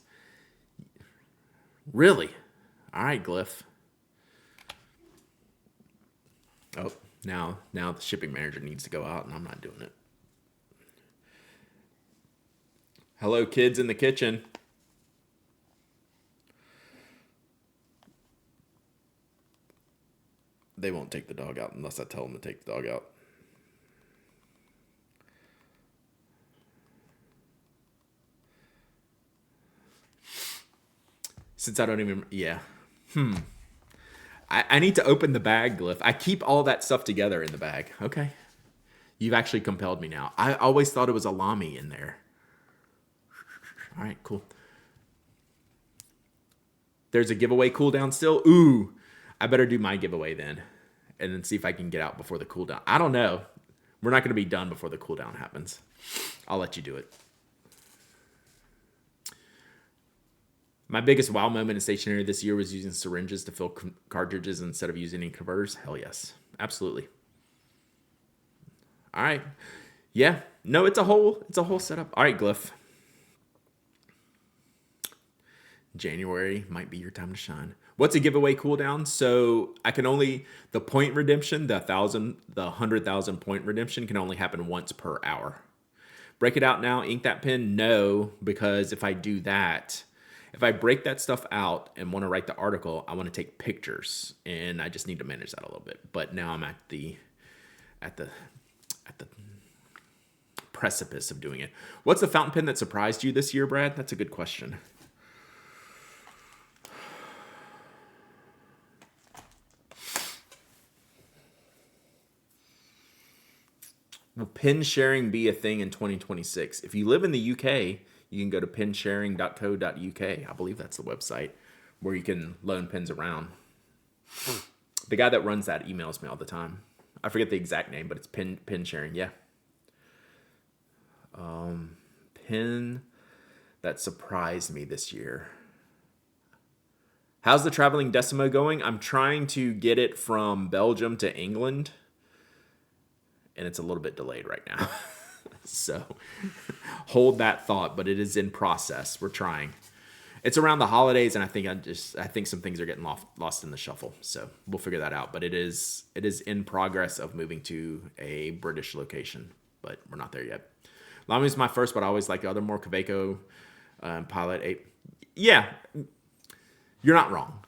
Really? All right, Glyph. Oh, now the shipping manager needs to go out, and I'm not doing it. Hello, kids in the kitchen. They won't take the dog out unless I tell them to take the dog out. Since I don't even, yeah. I need to open the bag, Glyph. I keep all that stuff together in the bag. Okay. You've actually compelled me now. I always thought it was a Lamy in there. All right, cool. There's a giveaway cooldown still? Ooh, I better do my giveaway then. And then see if I can get out before the cooldown. I don't know. We're not going to be done before the cooldown happens. I'll let you do it. My biggest wow moment in stationery this year was using syringes to fill cartridges instead of using ink converters. Hell yes. Absolutely. All right. Yeah. No, it's a whole setup. All right, Glyph. January might be your time to shine. What's a giveaway cooldown? So I can only, the point redemption, the 100,000 point redemption can only happen once per hour. Break it out now, ink that pen? No, because if I do that, if I break that stuff out and want to write the article, I want to take pictures, and I just need to manage that a little bit. But now I'm at the precipice of doing it. What's the fountain pen that surprised you this year, Brad? That's a good question. Will pen sharing be a thing in 2026? If you live in the UK, you can go to pensharing.co.uk. I believe that's the website where you can loan pens around. The guy that runs that emails me all the time. I forget the exact name, but it's pen sharing. Yeah. Pen that surprised me this year. How's the traveling Decimo going? I'm trying to get it from Belgium to England, and it's a little bit delayed right now. So hold that thought, but it is in process. We're trying. It's around the holidays, and I think some things are getting lost in the shuffle. So we'll figure that out. But it is in progress of moving to a British location, but we're not there yet. Lamy is my first, but I always like the other more Kaweco, Pilot 8. Yeah, you're not wrong.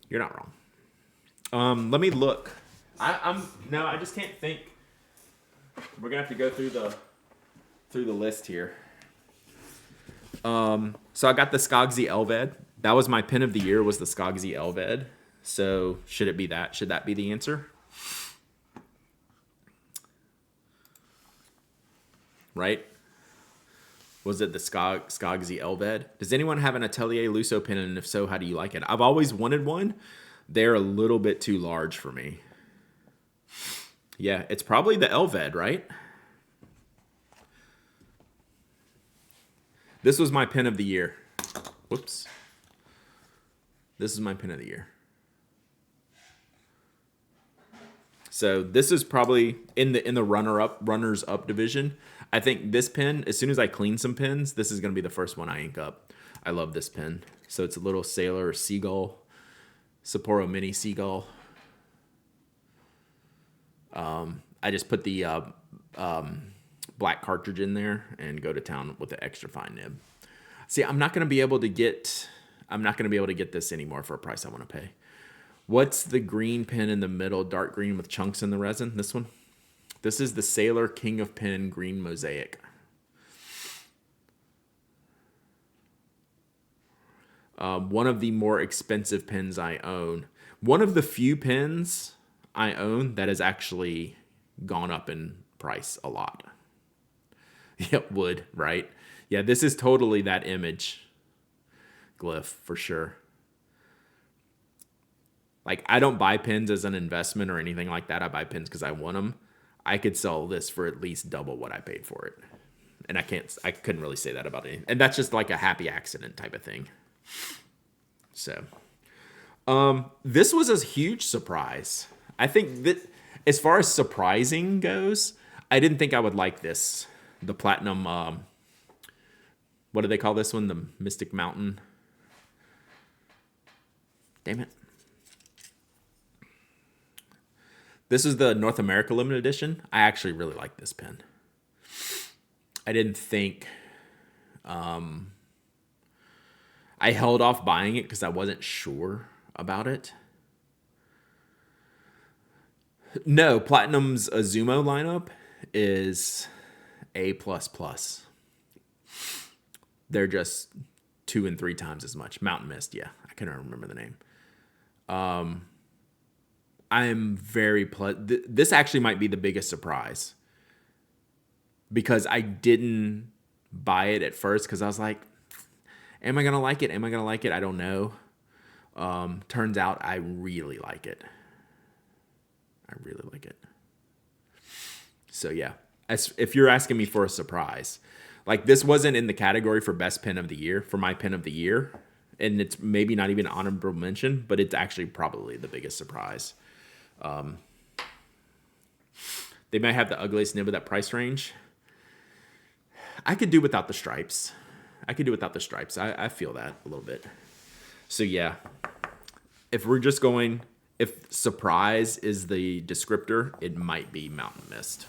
You're not wrong. Let me look. I just can't think. We're gonna have to go through the list here. So I got the Skogsy Elved. That was my pen of the year. Was the Skogsy Elved. So should it be that? Should that be the answer? Right? Was it the Skogsy Elved? Does anyone have an Atelier Lusso pen, and if so, how do you like it? I've always wanted one. They're a little bit too large for me. Yeah, it's probably the Elved, right? This was my pen of the year. Whoops. This is my pen of the year. So this is probably in the runners up division. I think this pen, as soon as I clean some pens, this is going to be the first one I ink up. I love this pen. So it's a little Sailor Seagull, Sapporo Mini Seagull. I just put the black cartridge in there and go to town with the extra fine nib. See, I'm not going to be able to get this anymore for a price I want to pay. What's the green pen in the middle, dark green with chunks in the resin? This one? This is the Sailor King of Pen Green Mosaic. One of the more expensive pens I own. One of the few pens I own that has actually gone up in price a lot. It would, right? Yeah, this is totally that image, Glyph, for sure. Like, I don't buy pens as an investment or anything like that. I buy pens because I want them. I could sell this for at least double what I paid for it. And I couldn't really say that about it. And that's just like a happy accident type of thing. So, this was a huge surprise. I think that as far as surprising goes, I didn't think I would like this. The Platinum, what do they call this one? The Mystic Mountain. Damn it. This is the North America limited edition. I actually really like this pen. I didn't think... I held off buying it because I wasn't sure about it. No, Platinum's Azumo lineup is A plus plus. They're just 2 and 3 times as much. Mountain Mist, yeah, I can't remember the name. I'm very this actually might be the biggest surprise because I didn't buy it at first because I was like, am I gonna like it? Am I gonna like it? I don't know. Turns out I really like it. I really like it. So yeah, if you're asking me for a surprise, like this wasn't in the category for best pen of the year for my pen of the year, and it's maybe not even an honorable mention, but it's actually probably the biggest surprise. They might have the ugliest nib of that price range. I could do without the stripes. I feel that a little bit. So yeah, if we're just going, if surprise is the descriptor, it might be Mountain Mist.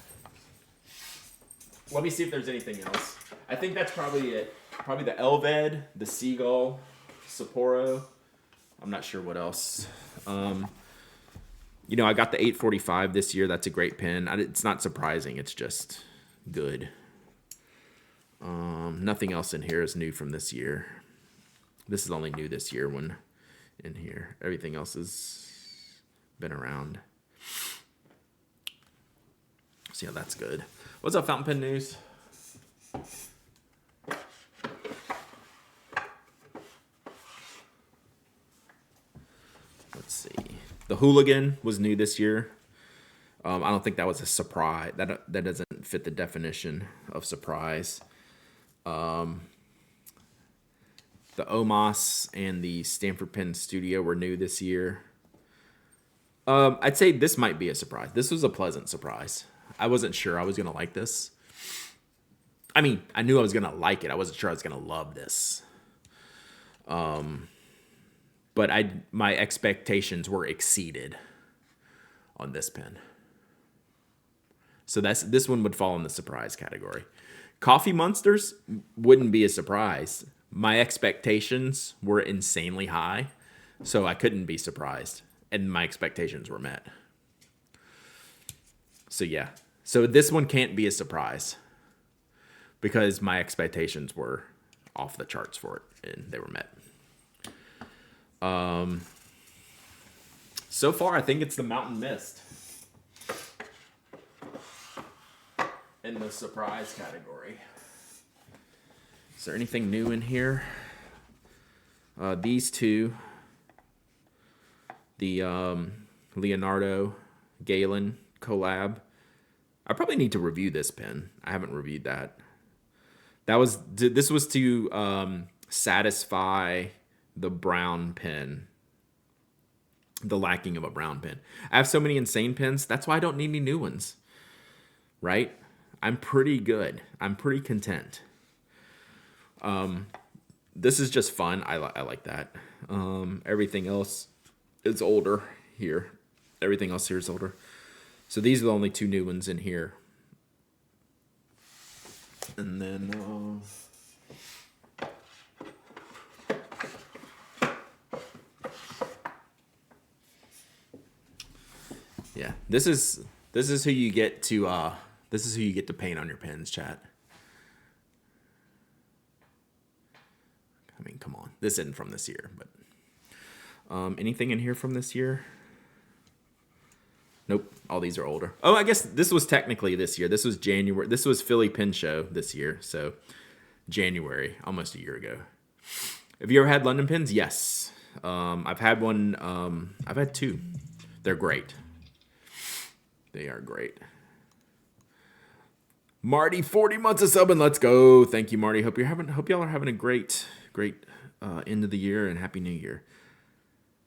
Let me see if there's anything else. I think that's probably it. Probably the Elved, the Seagull, Sapporo. I'm not sure what else. I got the 845 this year. That's a great pen. It's not surprising. It's just good. Nothing else in here is new from this year. This is only new this year when in here. Everything else has been around. So yeah, that's good. What's up, fountain pen news? Let's see. The Hooligan was new this year. I don't think that was a surprise. That doesn't fit the definition of surprise. The Omos and the Stanford Pen Studio were new this year. I'd say this might be a surprise. This was a pleasant surprise. I wasn't sure I was going to like this. I mean, I knew I was going to like it. I wasn't sure I was going to love this. But my expectations were exceeded on this pen. So this one would fall in the surprise category. Coffee Monsters wouldn't be a surprise. My expectations were insanely high, so I couldn't be surprised. And my expectations were met. So yeah. So this one can't be a surprise because my expectations were off the charts for it, and they were met. So far, I think it's the Mountain Mist in the surprise category. Is there anything new in here? These two, the Leonardo Galen collab. I probably need to review this pen. I haven't reviewed that. This was to satisfy the brown pen, the lacking of a brown pen. I have so many insane pens. That's why I don't need any new ones, right? I'm pretty good. I'm pretty content. This is just fun. I like that. Everything else is older here. Everything else here is older. So these are the only two new ones in here. And then yeah, this is who you get to paint on your pens, chat. I mean, come on. This isn't from this year, but anything in here from this year? Nope. All these are older. Oh, I guess this was technically this year. This was January. This was Philly Pen Show this year. So January, almost a year ago. Have you ever had London pens? Yes. I've had one. I've had two. They're great. They are great. Marty, 40 months of subbing. Let's go. Thank you, Marty. Hope y'all are having a great end of the year and Happy New Year.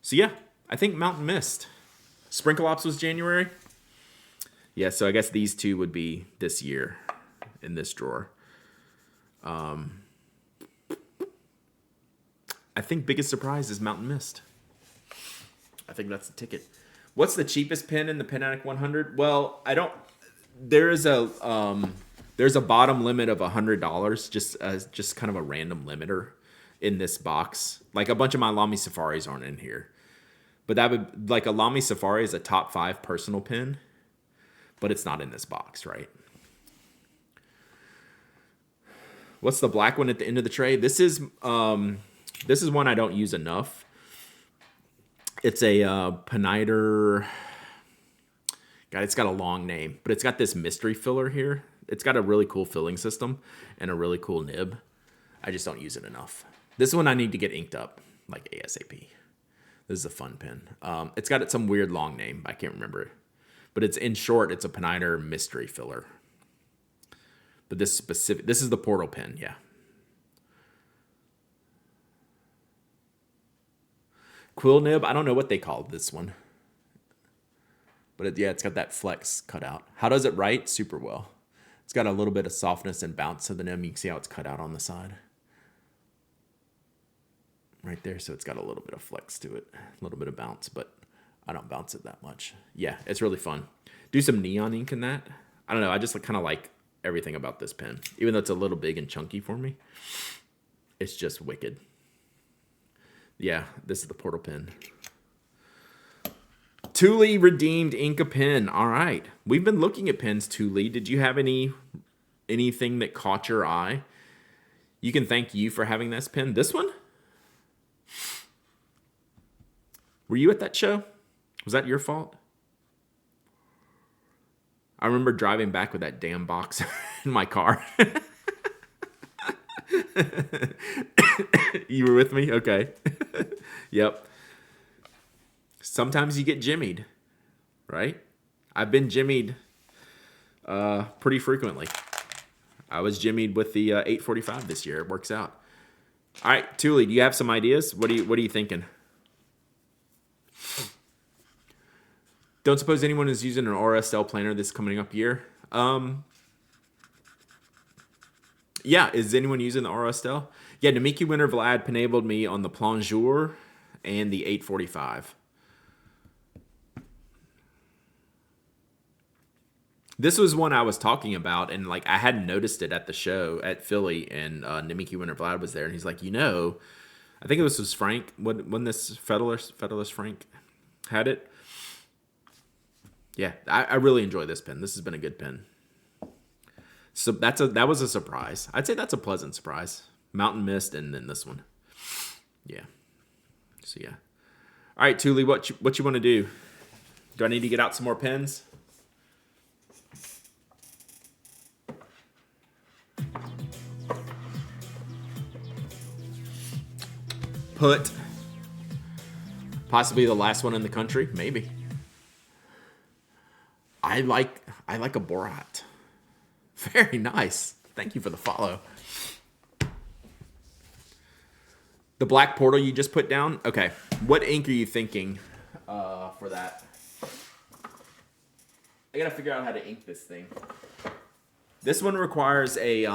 So yeah, I think Mountain Mist. Sprinkle Ops was January. Yeah, so I guess these two would be this year in this drawer. I think biggest surprise is Mountain Mist. I think that's the ticket. What's the cheapest pen in the Pen Addict 100? Well, there's a bottom limit of $100, just kind of a random limiter in this box. Like a bunch of my Lamy Safaris aren't in here. But that would, like, a Lamy Safari is a top 5 personal pen. but it's not in this box, right? What's the black one at the end of the tray? This is one I don't use enough. It's a Peniter. God, it's got a long name, but it's got this mystery filler here. It's got a really cool filling system and a really cool nib. I just don't use it enough. This one I need to get inked up, like ASAP. This is a fun pen. It's got some weird long name. I can't remember it. But it's in short, it's a Peniter mystery filler. But this is the Portal pen, yeah. Quill nib, I don't know what they called this one. But it's got that flex cut out. How does it write? Super well. It's got a little bit of softness and bounce to the nib. You can see how it's cut out on the side. Right there, so it's got a little bit of flex to it. A little bit of bounce, but I don't bounce it that much. Yeah, it's really fun. Do some neon ink in that. I don't know, I just kind of like everything about this pen. Even though it's a little big and chunky for me, it's just wicked. Yeah, this is the Portal pen. Thule redeemed Inca pen. All right. We've been looking at pens, Thule. Did you have anything that caught your eye? You can thank you for having this pen. This one? Were you at that show? Was that your fault? I remember driving back with that damn box in my car. You were with me? Okay. Yep. Sometimes you get jimmied, right? I've been jimmied pretty frequently. I was jimmied with the 845 this year. It works out. All right, Thule, do you have some ideas? What are you thinking? Don't suppose anyone is using an RSL planner this coming up year. Yeah, is anyone using the RSL? Yeah, Namiki Winter Vlad enabled me on the Plongeur and the 845. This was one I was talking about, and like I hadn't noticed it at the show at Philly, and Namiki Winter Vlad was there, and he's like, I think it was Frank when this Federalist Frank had it. Yeah, I really enjoy this pen. This has been a good pen. So that was a surprise. I'd say that's a pleasant surprise. Mountain Mist, and then this one. Yeah. So yeah. All right, Thule, what you want to do? Do I need to get out some more pens? Put possibly the last one in the country, maybe. I like a Borat. Very nice. Thank you for the follow. The black Portal you just put down? Okay. What ink are you thinking for that? I gotta figure out how to ink this thing. This one requires a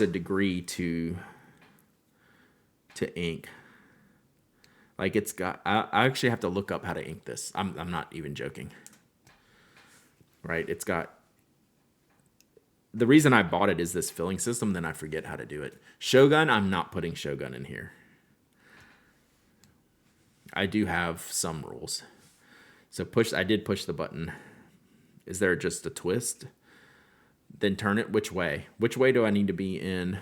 degree to ink. Like it's got. I actually have to look up how to ink this. I'm not even joking. Right? It's got. The reason I bought it is this filling system. Then I forget how to do it. Shogun. I'm not putting Shogun in here. I do have some rules. So I did push the button. Is there just a twist? Then turn it which way? Which way do I need to be in?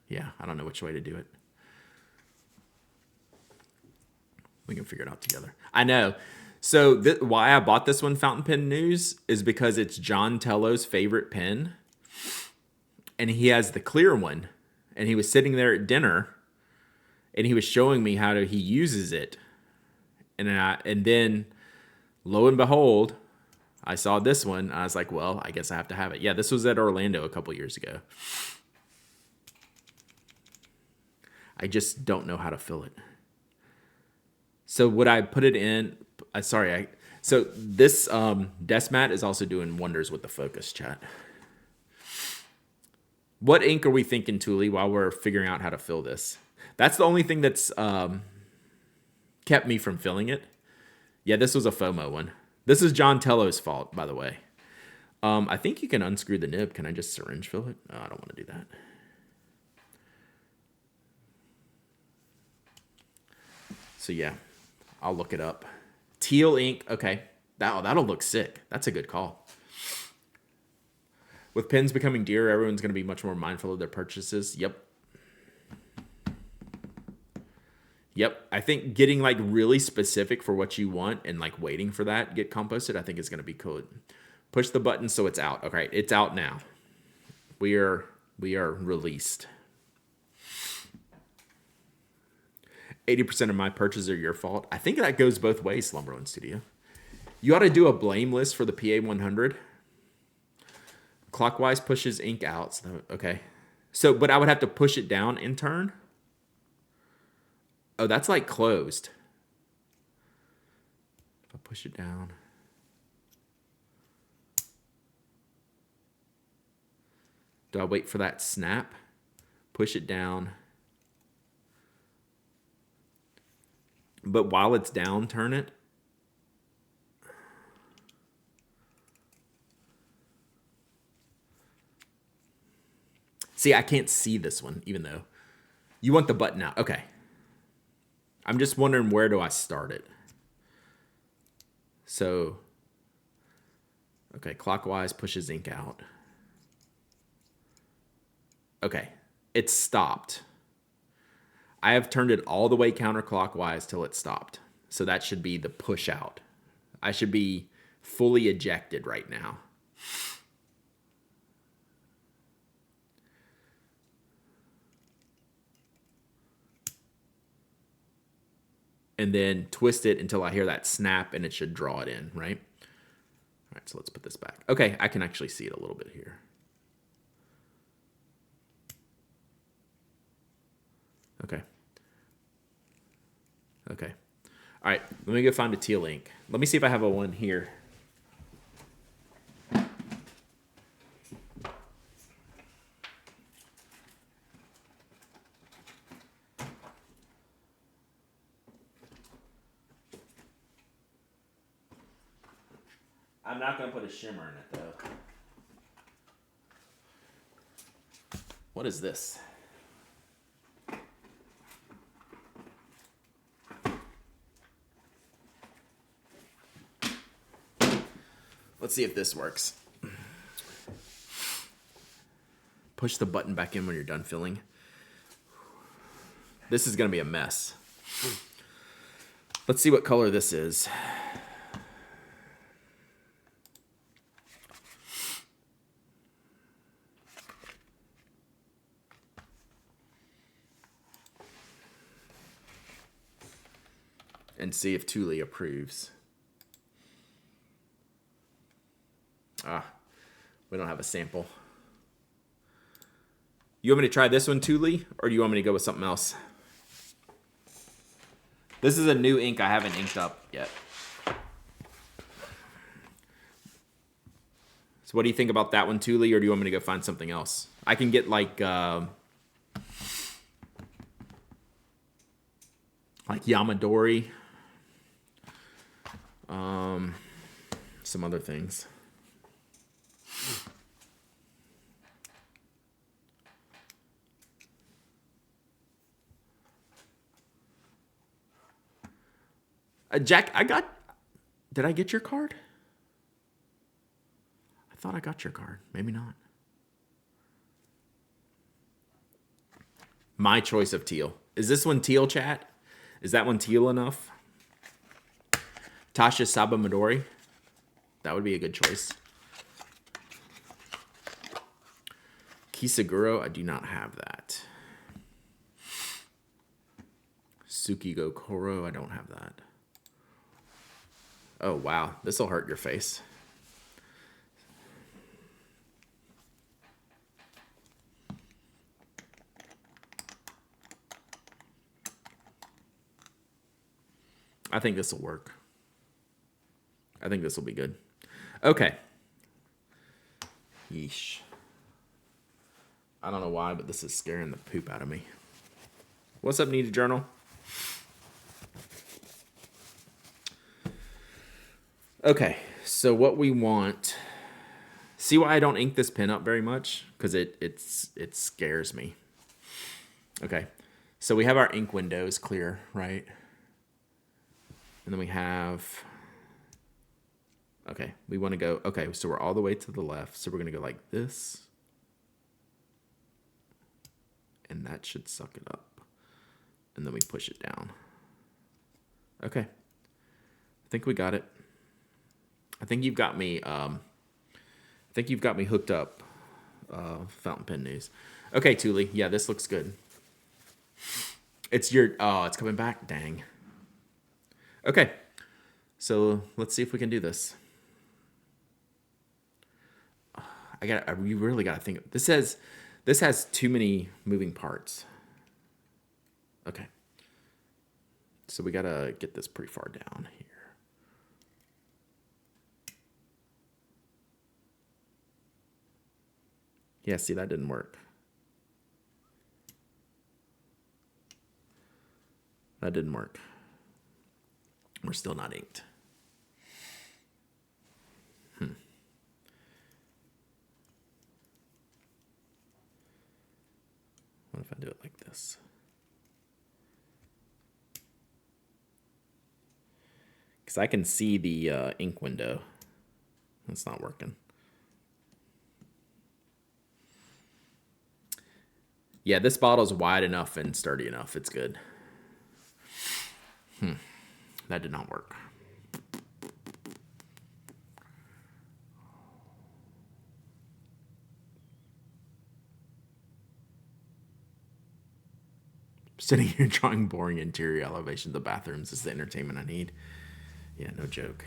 Yeah, I don't know which way to do it. We can figure it out together. I know. So why I bought this one, Fountain Pen News, is because it's John Tello's favorite pen. And he has the clear one. And he was sitting there at dinner. And he was showing me how he uses it. And then, lo and behold, I saw this one. I was like, well, I guess I have to have it. Yeah, this was at Orlando a couple years ago. I just don't know how to fill it. So would I put it in? So this desk mat is also doing wonders with the focus, chat. What ink are we thinking, Thule, while we're figuring out how to fill this? That's the only thing that's kept me from filling it. Yeah, this was a FOMO one. This is John Tello's fault, by the way. I think you can unscrew the nib. Can I just syringe fill it? Oh, I don't want to do that. So yeah, I'll look it up. Teal ink. Okay, that'll look sick. That's a good call. With pens becoming dearer, everyone's going to be much more mindful of their purchases. Yep. Yep. I think getting like really specific for what you want and like waiting for that get composted, I think is going to be cool. Push the button so it's out. Okay, it's out now. We are released. 80% of my purchases are your fault. I think that goes both ways, Slumberland Studio. You ought to do a blame list for the PA 100. Clockwise pushes ink out. So, okay. So, but I would have to push it down and turn. Oh, that's like closed. If I push it down. Do I wait for that snap? Push it down. But while it's down, turn it. See, I can't see this one, even though you want the button out. Okay. I'm just wondering, where do I start it? So, okay, clockwise pushes ink out. Okay, it's stopped. I have turned it all the way counterclockwise till it stopped. So that should be the push out. I should be fully ejected right now. And then twist it until I hear that snap and it should draw it in, right? All right, so let's put this back. Okay, I can actually see it a little bit here. Okay. Okay. All right, let me go find a teal ink. Let me see if I have a one here. I'm not going to put a shimmer in it, though. What is this? Let's see if this works. Push the button back in when you're done filling. This is going to be a mess. Let's see what color this is. And see if Thule approves. We don't have a sample. You want me to try this one, Thule, or do you want me to go with something else? This is a new ink I haven't inked up yet. So what do you think about that one, Thule, or do you want me to go find something else? I can get like Yamadori. Some other things. Jack, did I get your card? I thought I got your card. Maybe not. My choice of teal. Is this one teal, chat? Is that one teal enough? Tasha Sabamadori. That would be a good choice. Kisaguro, I do not have that. Tsukigo Koro, I don't have that. Oh, wow. This will hurt your face. I think this will work. I think this will be good. Okay. Yeesh. I don't know why, but this is scaring the poop out of me. What's up, Needed Journal? Okay, so what we want, see why I don't ink this pen up very much? Because it scares me. Okay, so we have our ink windows clear, right? And then we have, okay, we want to go, okay, so we're all the way to the left. So we're going to go like this. And that should suck it up. And then we push it down. Okay. I think we got it. I think you've got me, hooked up, fountain pen news. Okay, Thule. Yeah, this looks good. It's coming back. Dang. Okay. So let's see if we can do this. You really got to think. This has too many moving parts. Okay. So we got to get this pretty far down here. Yeah, see, that didn't work. That didn't work. We're still not inked. What if I do it like this? Because I can see the ink window. It's not working. Yeah, this bottle's wide enough and sturdy enough. It's good. That did not work. Sitting here drawing boring interior elevation of the bathrooms is the entertainment I need. Yeah, no joke.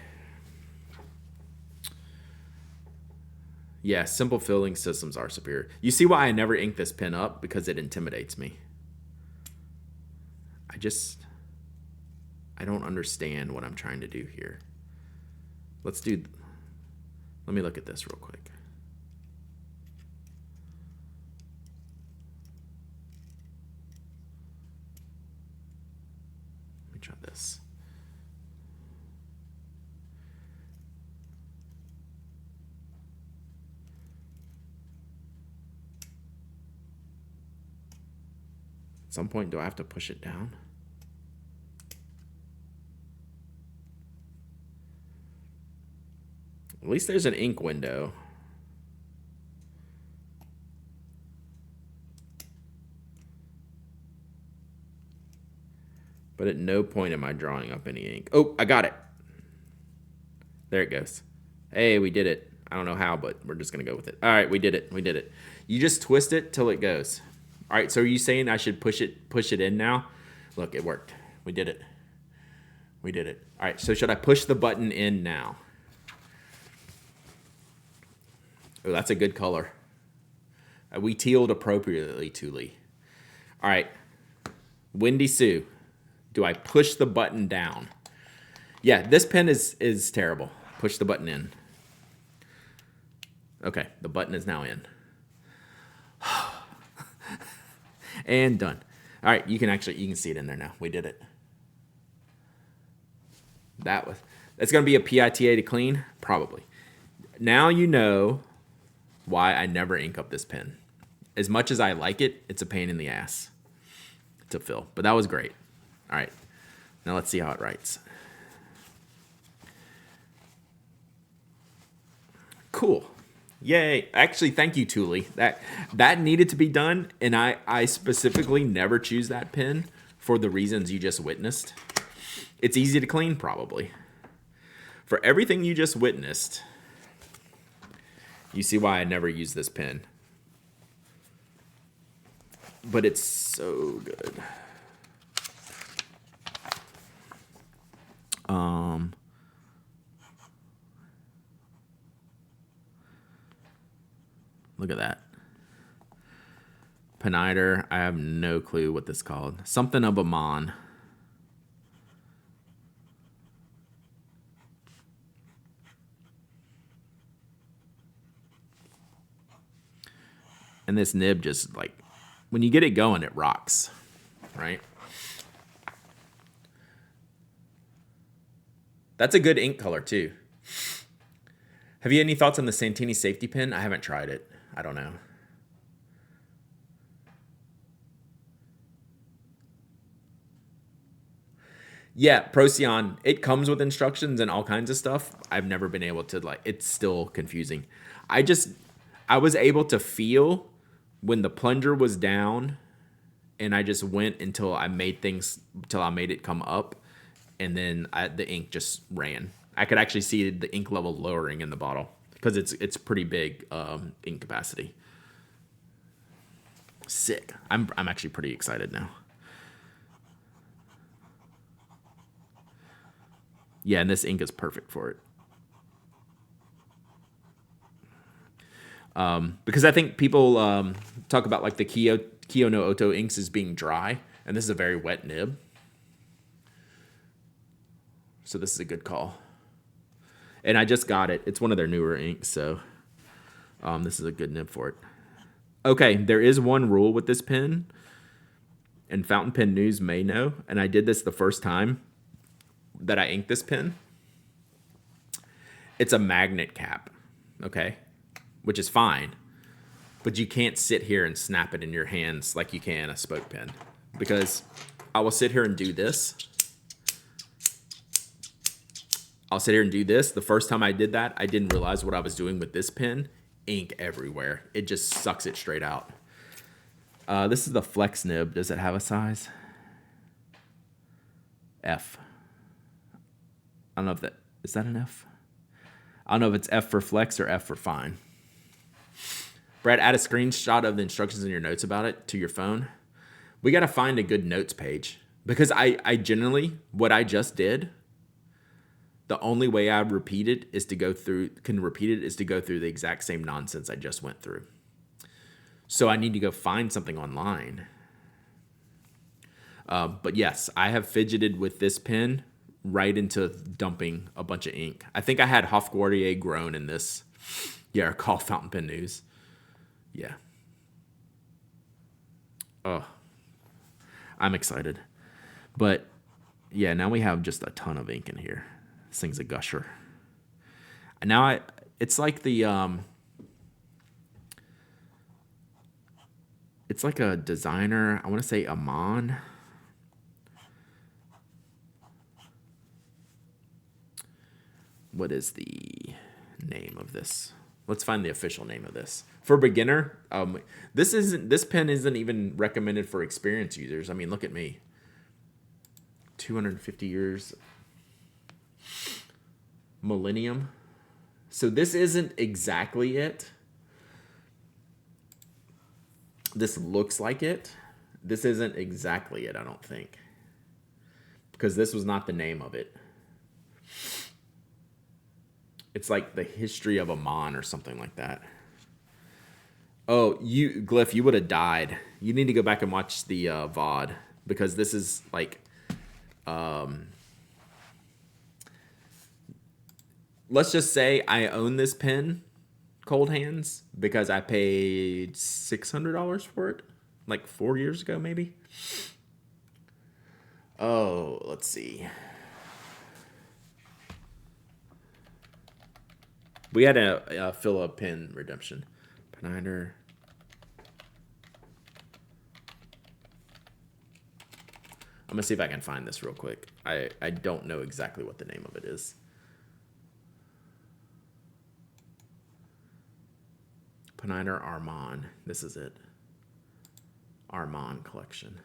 Yeah, simple filling systems are superior. You see why I never ink this pen up? Because it intimidates me. I don't understand what I'm trying to do here. Let me look at this real quick. Let me try this. At some point, do I have to push it down? At least there's an ink window. But at no point am I drawing up any ink. Oh, I got it. There it goes. Hey, we did it. I don't know how, but we're just going to go with it. All right, we did it. We did it. You just twist it till it goes. All right, so are you saying I should push it in now? Look, it worked. We did it. We did it. All right, so should I push the button in now? Oh, that's a good color. We tealed appropriately, Thule. All right. Windy Sue, do I push the button down? Yeah, this pen is terrible. Push the button in. Okay, the button is now in. And done. All right, you can see it in there now. We did it. That's going to be a PITA to clean? Probably. Now you know why I never ink up this pen. As much as I like it, it's a pain in the ass to fill. But that was great. All right. Now let's see how it writes. Cool. Yay. Actually, thank you, Thule. That needed to be done, and I specifically never choose that pen for the reasons you just witnessed. It's easy to clean, probably. For everything you just witnessed, you see why I never use this pen. But it's so good. Look at that. Peniter. I have no clue what this is called. Something of a mon. And this nib just like, when you get it going, it rocks, right? That's a good ink color too. Have you any thoughts on the Santini safety pin? I haven't tried it. I don't know. Yeah, Procyon, it comes with instructions and all kinds of stuff. I've never been able to, like, it's still confusing. I was able to feel when the plunger was down, and I just went until I made it come up, and then the ink just ran. I could actually see the ink level lowering in the bottle because it's pretty big ink capacity. Sick. I'm actually pretty excited now. Yeah, and this ink is perfect for it. Because I think people talk about like the Kiyo no Oto inks as being dry, and this is a very wet nib. So this is a good call. And I just got it. It's one of their newer inks, so this is a good nib for it. Okay, there is one rule with this pen, and Fountain Pen News may know, and I did this the first time that I inked this pen. It's a magnet cap, okay? Which is fine, but you can't sit here and snap it in your hands like you can a spoke pen, because I will sit here and do this. The first time I did that, I didn't realize what I was doing with this pen. Ink everywhere. It just sucks it straight out. This is the Flex nib. Does it have a size? F. I don't know if that, is that an F? I don't know if it's F for Flex or F for Fine. Brad, add a screenshot of the instructions in your notes about it to your phone. We got to find a good notes page, because I generally, what I just did, the only way I repeat it is to go through the exact same nonsense I just went through. So I need to go find something online. But yes, I have fidgeted with this pen right into dumping a bunch of ink. I think I had Hofguardier grown in this. Yeah, call Fountain Pen News. Yeah. Oh, I'm excited. But yeah, now we have just a ton of ink in here. This thing's a gusher. And now it's like it's like a designer, I want to say Amon. What is the name of this? Let's find the official name of this. For beginner, this pen isn't even recommended for experienced users. I mean, look at me. 250 years. Millennium. So this isn't exactly it. This looks like it. This isn't exactly it, I don't think. Because this was not the name of it. It's like the history of Amon or something like that. Oh, Glyph, you would have died. You need to go back and watch the VOD, because this is like, let's just say I own this pen, cold hands, because I paid $600 for it, like 4 years ago, maybe. Oh, let's see. We had a Philip pen redemption. Penider. I'm going to see if I can find this real quick. I don't know exactly what the name of it is. Penider Armand. This is it. Armand collection.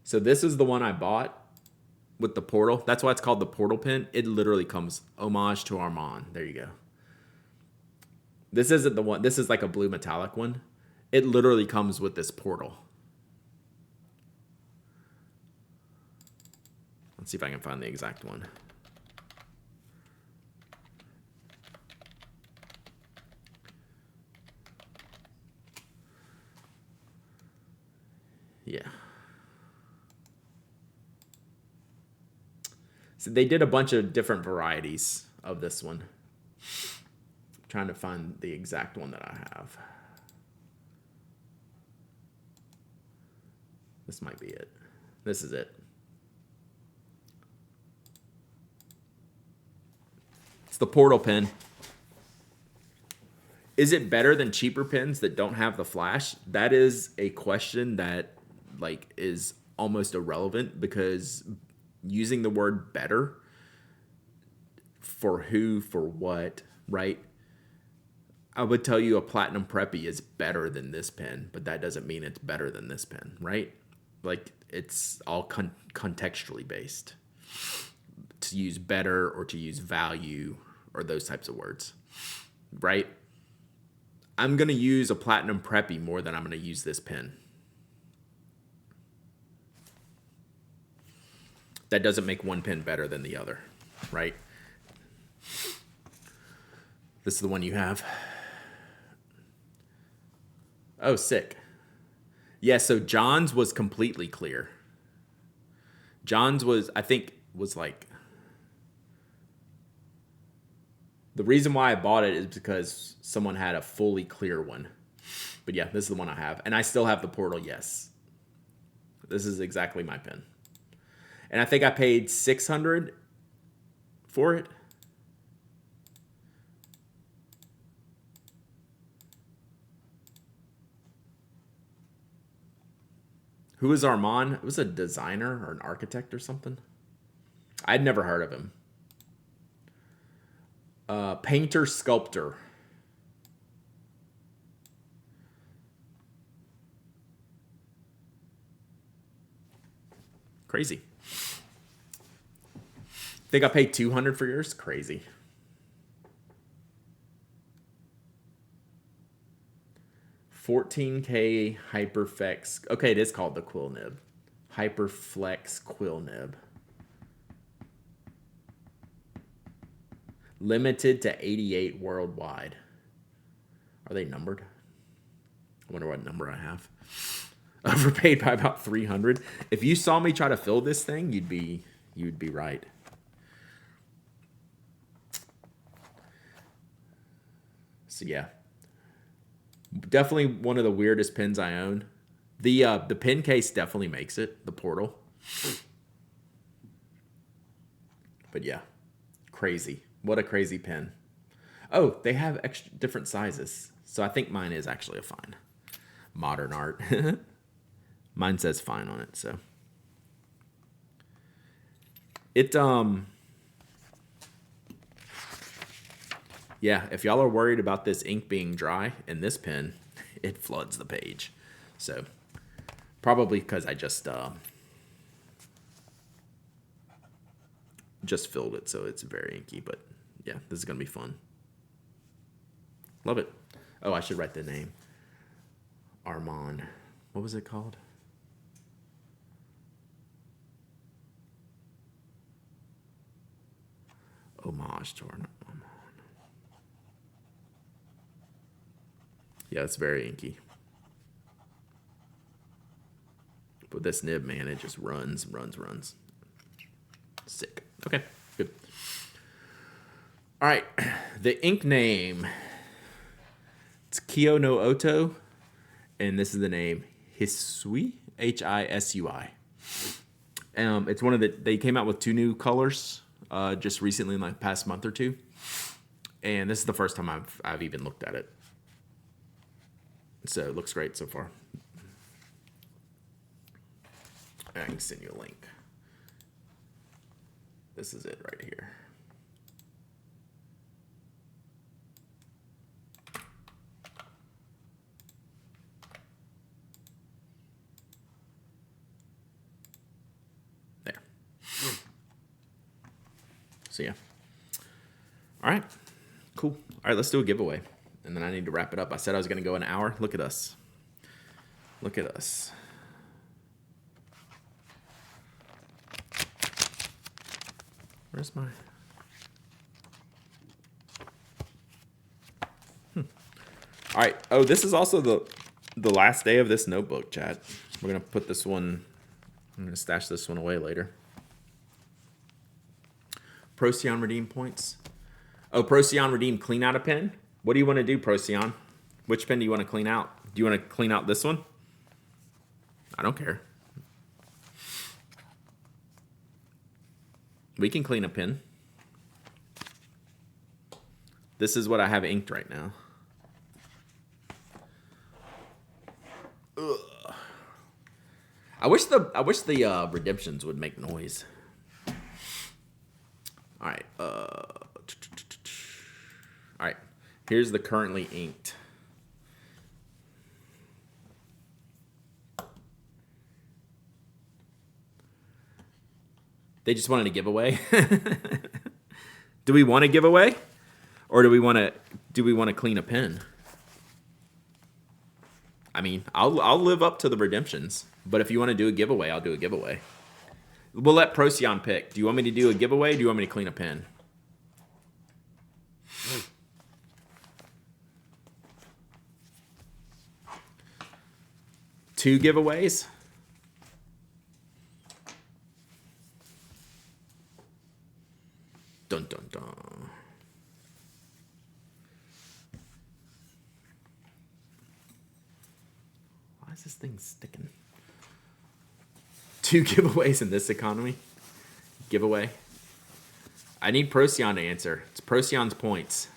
So this is the one I bought with the portal. That's why it's called the portal pen. It literally comes homage to Armand. There you go. This isn't the one. This is like a blue metallic one. It literally comes with this portal. Let's see if I can find the exact one. Yeah. So they did a bunch of different varieties of this one. I'm trying to find the exact one that I have. This might be it. This is it. the Portal pen. Is it better than cheaper pens that don't have the flash? That is a question that like is almost irrelevant, because using the word better for who, for what, right? I would tell you a Platinum Preppy is better than this pen, but that doesn't mean it's better than this pen, right? Like, it's all contextually based. To use better or to use value or those types of words, right? I'm going to use a Platinum Preppy more than I'm going to use this pen. That doesn't make one pen better than the other, right? This is the one you have. Oh, sick. Yeah, so John's was completely clear. John's was, I think, was like... The reason why I bought it is because someone had a fully clear one. But yeah, this is the one I have. And I still have the Portal, yes. This is exactly my pen. And I think I paid $600 for it. Who is Armand? It was a designer or an architect or something. I'd never heard of him. Painter, sculptor. Crazy. Think I paid $200 for yours? Crazy. $14K Hyperflex. Okay, it is called the quill nib. Hyperflex quill nib. Limited to 88 worldwide. Are they numbered? I wonder what number I have. Overpaid by about $300. If you saw me try to fill this thing, you'd be right. So yeah, definitely one of the weirdest pens I own. The pen case definitely makes it, the Portal. But yeah, crazy. What a crazy pen. Oh, they have extra different sizes. So I think mine is actually a fine. Modern art. Mine says fine on it, so. It, yeah, if y'all are worried about this ink being dry in this pen, it floods the page. So, probably because I just filled it, so it's very inky. But yeah, this is gonna be fun. Love it. Oh, I should write the name. Armand. What was it called? Homage to Armand. Yeah, it's very inky. But this nib, man, it just runs. Sick. Okay, good. All right, the ink name. It's Kyo no Oto, and this is the name Hisui, Hisui. It's one of they came out with 2 new colors just recently in the past month or two, and this is the first time I've even looked at it. So it looks great so far. I can send you a link. This is it right here. There. So yeah. All right. Cool. All right, let's do a giveaway. And then I need to wrap it up. I said I was going to go an hour. Look at us. Look at us. Where's my... All right. Oh, this is also the last day of this notebook, chat. We're going to put this one... I'm going to stash this one away later. Procyon redeem points. Oh, Procyon redeem clean out a pen? What do you want to do, Procyon? Which pen do you want to clean out? Do you want to clean out this one? I don't care. We can clean a pen. This is what I have inked right now. Ugh. I wish the redemptions would make noise. All right. All right. Here's the currently inked. They just wanted a giveaway. Do we want a giveaway, or do we want to clean a pen? I mean, I'll live up to the redemptions, but if you want to do a giveaway, I'll do a giveaway. We'll let Procyon pick. Do you want me to do a giveaway? Or do you want me to clean a pen? Two giveaways. Dun dun dun. Why is this thing sticking? Two giveaways in this economy. Giveaway. I need Procyon to answer. It's Procyon's points.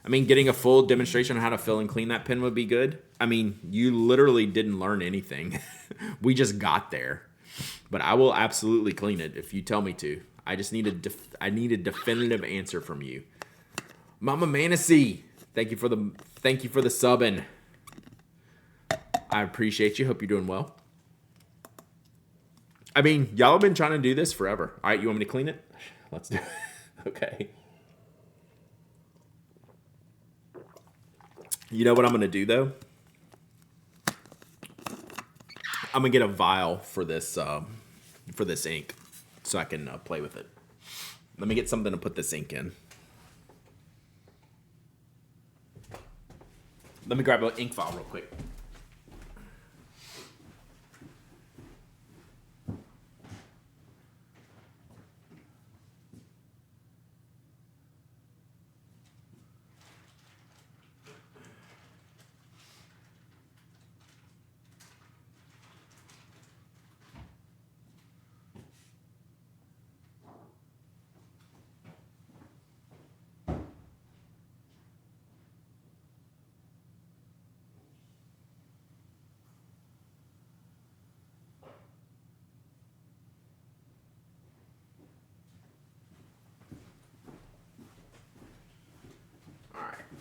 I mean, getting a full demonstration on how to fill and clean that pen would be good. I mean, you literally didn't learn anything. We just got there. But I will absolutely clean it if you tell me to. I just need I need a definitive answer from you. Mama Manasy, thank you for the subbing. I appreciate you. Hope you're doing well. I mean, y'all have been trying to do this forever. All right, you want me to clean it? Let's do it. Okay. You know what I'm going to do, though? I'm going to get a vial for this ink so I can play with it. Let me get something to put this ink in. Let me grab an ink vial real quick.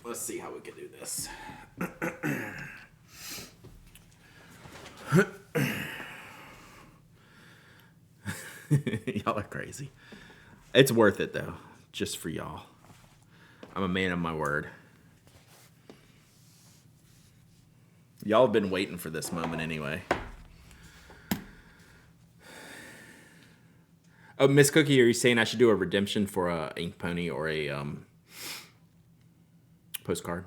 Let's see how we can do this. Y'all are crazy. It's worth it, though, just for y'all. I'm a man of my word. Y'all have been waiting for this moment anyway. Oh, Miss Cookie, are you saying I should do a redemption for a ink pony or a postcard?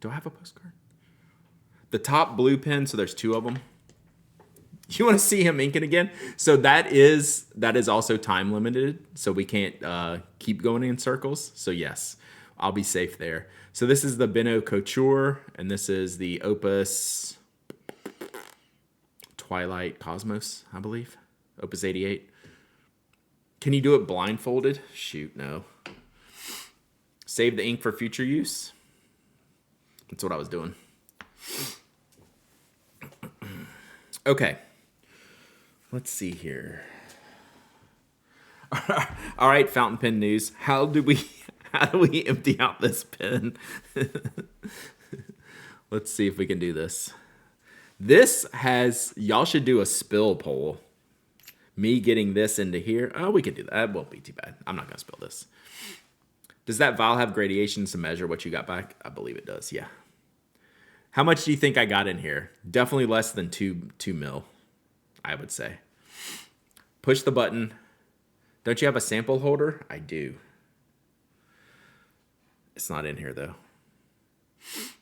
Do I have a postcard? The top blue pen, so there's two of them. You want to see him inking again? So that is also time limited, so we can't keep going in circles. So yes, I'll be safe there. So this is the Benno Couture, and this is the Opus Twilight Cosmos, I believe. Opus 88. Can you do it blindfolded? Shoot, no. Save the ink for future use. That's what I was doing. Okay. Let's see here. All right, fountain pen news. How do we empty out this pen? Let's see if we can do this. Y'all should do a spill poll. Me getting this into here. Oh, we could do that. That won't be too bad. I'm not going to spill this. Does that vial have gradations to measure what you got back? I believe it does, yeah. How much do you think I got in here? Definitely less than 2 mil, I would say. Push the button. Don't you have a sample holder? I do. It's not in here, though.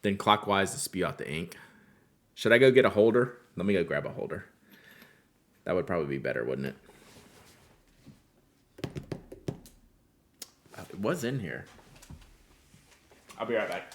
Then clockwise to spew out the ink. Should I go get a holder? Let me go grab a holder. That would probably be better, wouldn't it? It was in here. I'll be right back.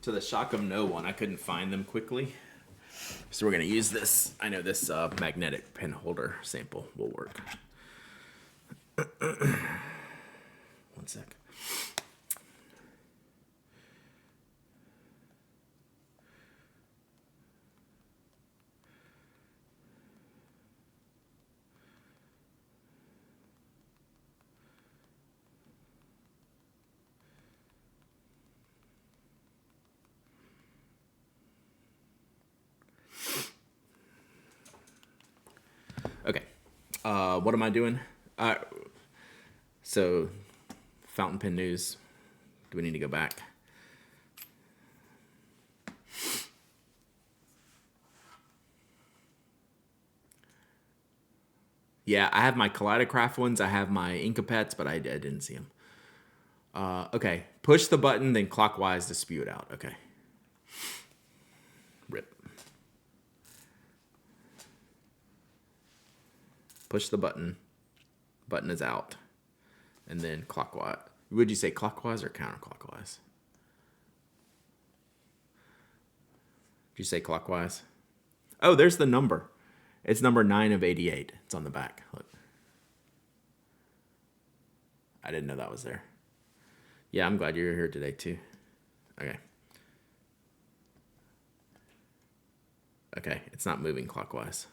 To the shock of no one, I couldn't find them quickly. So we're going to use this. I know this magnetic pen holder sample will work. One sec. Okay. What am I doing? So, fountain pen news. Do we need to go back? Yeah, I have my Kaleidocraft ones. I have my Inkapets, but I didn't see them. Okay. Push the button, then clockwise to spew it out. Okay. Rip. Push the button. Button is out. And then clockwise. Would you say clockwise or counterclockwise? Did you say clockwise? Oh, there's the number. It's number 9 of 88. It's on the back. Look. I didn't know that was there. Yeah, I'm glad you're here today too. Okay. Okay, it's not moving clockwise.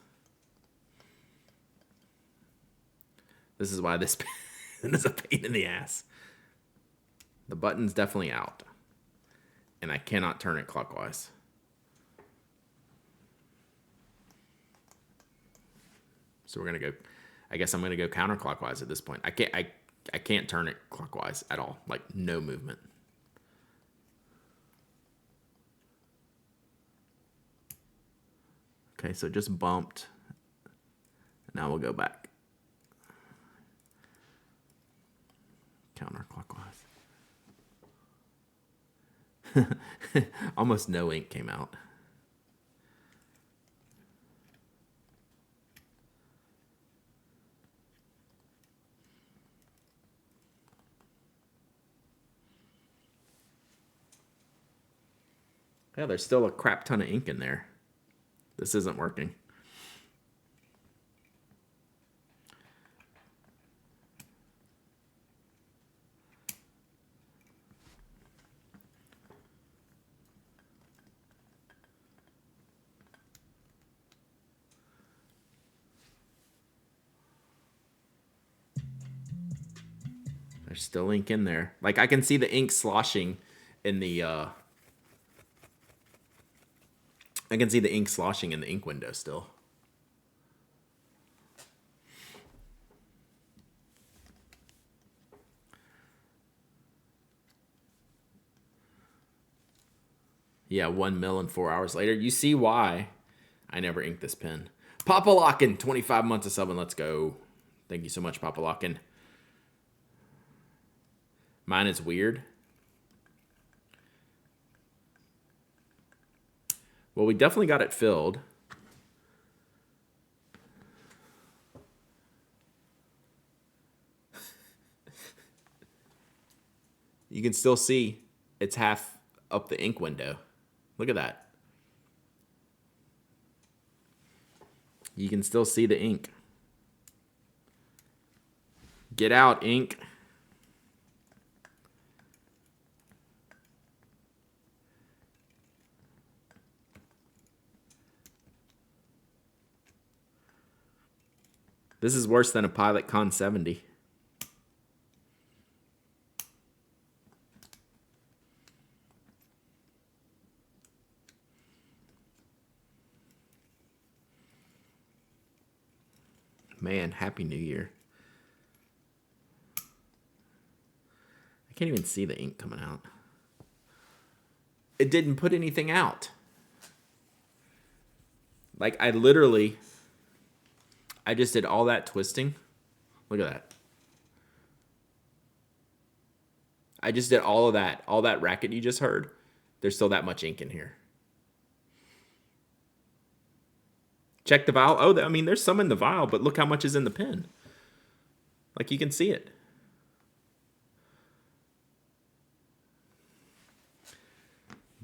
This is why this pen is a pain in the ass. The button's definitely out. And I cannot turn it clockwise. So we're gonna go. I guess I'm gonna go counterclockwise at this point. I can't turn it clockwise at all. Like no movement. Okay, so just bumped. Now we'll go back. Counterclockwise. Almost no ink came out. Yeah, there's still a crap ton of ink in there. This isn't working. There's still ink in there. Like I can see the ink sloshing in the I can see the ink sloshing in the ink window still. Yeah, 1 mil and 4 hours later. You see why I never inked this pen. Papa Lockin, 25 months of subbing. Let's go. Thank you so much, Papa Lockin. Mine is weird. Well, we definitely got it filled. You can still see it's half up the ink window. Look at that. You can still see the ink. Get out, ink. This is worse than a Pilot Con 70. Man, Happy New Year. I can't even see the ink coming out. It didn't put anything out. Like, I just did all that twisting. Look at that. I just did all of that. All that racket you just heard. There's still that much ink in here. Check the vial. Oh, I mean, there's some in the vial, but look how much is in the pen. Like, you can see it.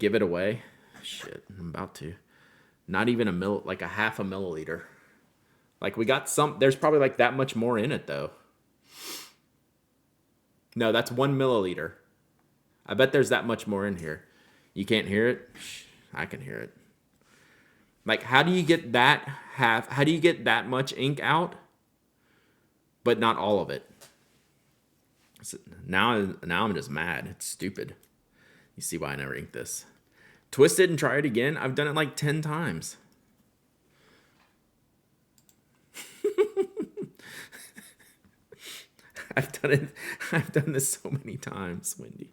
Give it away. Shit, I'm about to. Not even like a half a milliliter. Like we got some, there's probably like that much more in it though. No, that's 1 milliliter. I bet there's that much more in here. You can't hear it? I can hear it. Like, how do you get how do you get that much ink out, but not all of it? Now I'm just mad. It's stupid. You see why I never inked this. Twist it and try it again. I've done it like 10 times. I've done this so many times, Wendy.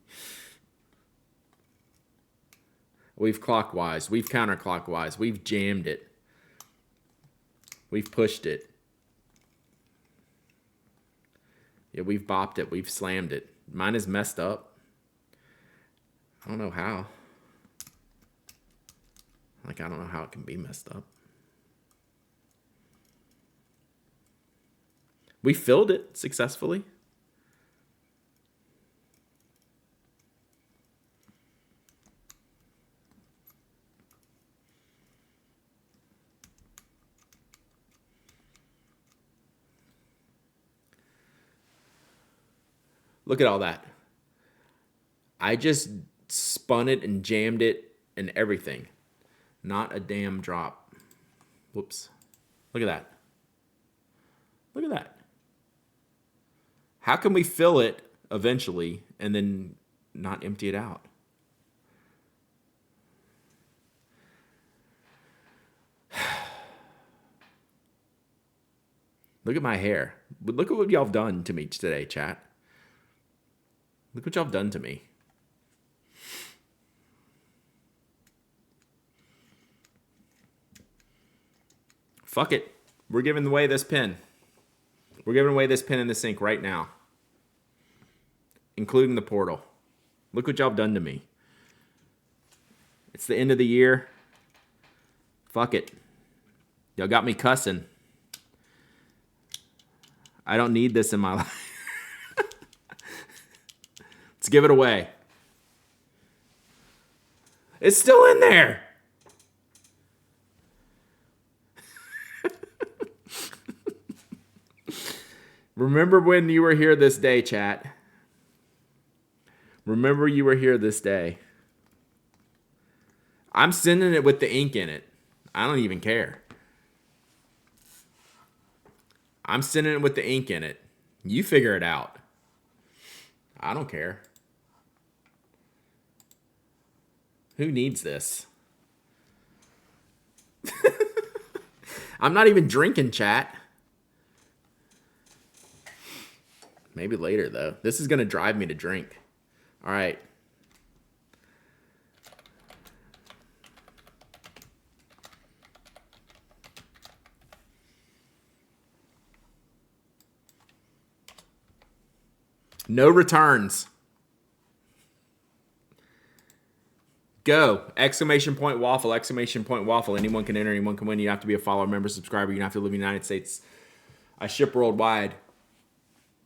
We've clockwise, we've counterclockwise, we've jammed it. We've pushed it. Yeah, we've bopped it, we've slammed it. Mine is messed up. I don't know how. Like, I don't know how it can be messed up. We filled it successfully. Look at all that. I just spun it and jammed it and everything. Not a damn drop. Whoops. Look at that. Look at that. How can we fill it eventually and then not empty it out? Look at my hair. Look at what y'all have done to me today, chat. Look what y'all have done to me. Fuck it. We're giving away this pen. We're giving away this pen and this ink right now. Including the portal. Look what y'all have done to me. It's the end of the year. Fuck it. Y'all got me cussing. I don't need this in my life. Let's give it away. It's still in there. Remember when you were here this day, chat. Remember you were here this day. I'm sending it with the ink in it. I don't even care. I'm sending it with the ink in it. You figure it out. I don't care. Who needs this? I'm not even drinking, chat. Maybe later, though. This is going to drive me to drink. All right. No returns. Go. Exclamation point waffle. Exclamation point waffle. Anyone can enter. Anyone can win. You have to be a follower, member, subscriber. You don't have to live in the United States. I ship worldwide.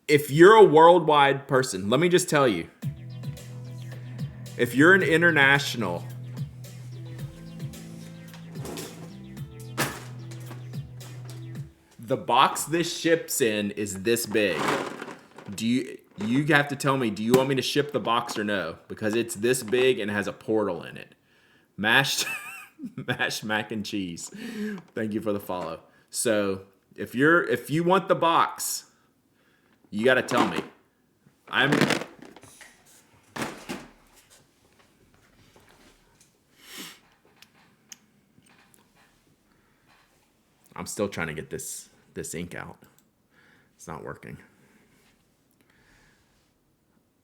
If you're a worldwide person, let me just tell you. If you're an international, the box this ships in is this big. You have to tell me, do you want me to ship the box or no? Because it's this big and has a portal in it. Mashed mac and cheese. Thank you for the follow. So if you want the box, you got to tell me. I'm still trying to get this ink out. It's not working.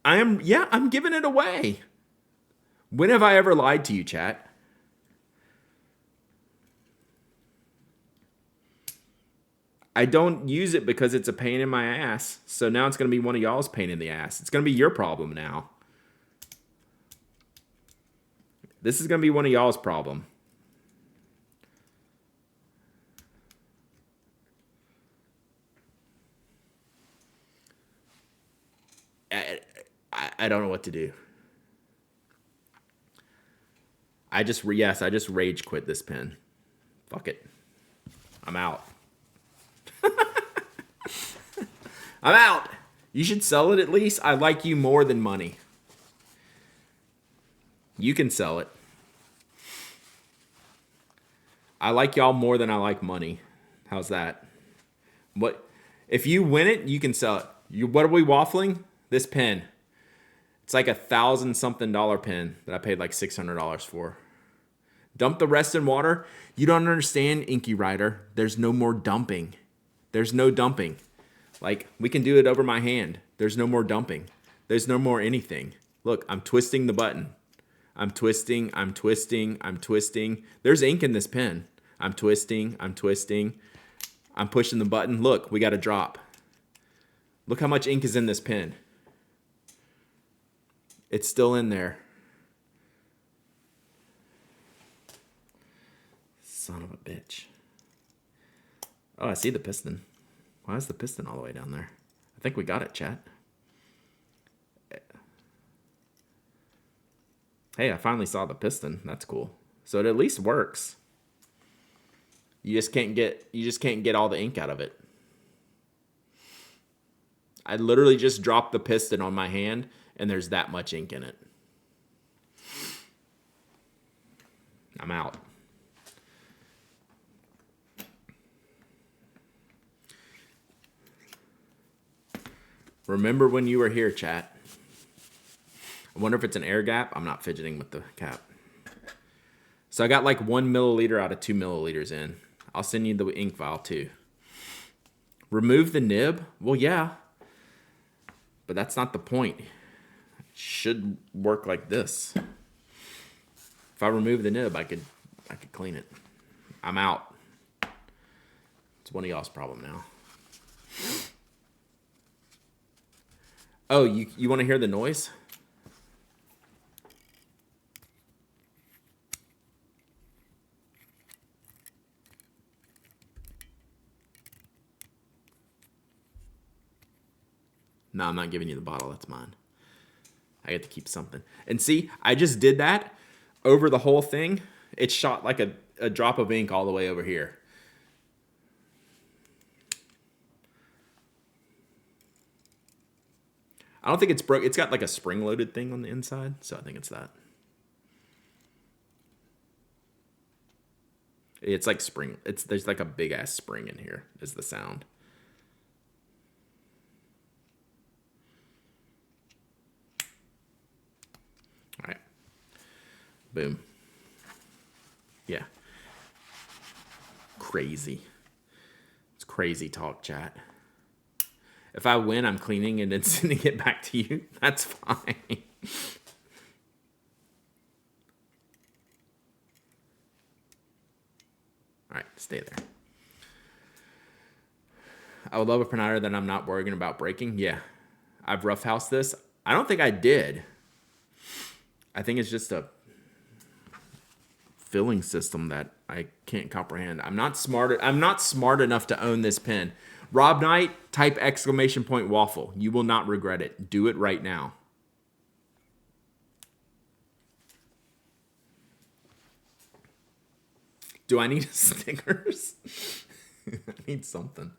I'm giving it away. When have I ever lied to you, chat? I don't use it because it's a pain in my ass. So now it's going to be one of y'all's pain in the ass. It's going to be your problem now. This is going to be one of y'all's problem. I don't know what to do. Yes, I just rage quit this pen. Fuck it. I'm out. I'm out. You should sell it at least. I like you more than money. You can sell it. I like y'all more than I like money. How's that? What if you win it, you can sell it. What are we waffling? This pen. It's like $1,000 something pen that I paid like $600 for. Dump the rest in water. You don't understand, Inky Rider. There's no more dumping. There's no dumping. Like, we can do it over my hand. There's no more dumping. There's no more anything. Look, I'm twisting the button. I'm twisting. There's ink in this pen. I'm twisting. I'm pushing the button. Look, we got a drop. Look how much ink is in this pen. It's still in there. Son of a bitch. Oh, I see the piston. Why is the piston all the way down there? I think we got it, chat. Hey, I finally saw the piston. That's cool. So it at least works. You just can't get all the ink out of it. I literally just dropped the piston on my hand and there's that much ink in it. I'm out. Remember when you were here, chat. I wonder if it's an air gap. I'm not fidgeting with the cap. So I got like 1 milliliter out of 2 milliliters in. I'll send you the ink vial too. Remove the nib? Well, yeah. But that's not the point. It should work like this. If I remove the nib, I could clean it. I'm out. It's one of y'all's problem now. Oh, you want to hear the noise? No, I'm not giving you the bottle. That's mine. I get to keep something. And see, I just did that over the whole thing. It shot like a drop of ink all the way over here. I don't think it's broke. It's got like a spring-loaded thing on the inside, so I think it's that. It's like spring. There's like a big ass spring in here. Is the sound. All right. Boom. Yeah. Crazy. It's crazy talk, chat. If I win, I'm cleaning and then sending it back to you. That's fine. All right, stay there. I would love a printer that I'm not worrying about breaking. Yeah. I've roughhoused this. I don't think I did. I think it's just a filling system that I can't comprehend. I'm not smart enough to own this pen. Rob Knight, type ! waffle. You will not regret it. Do it right now. Do I need stickers? I need something.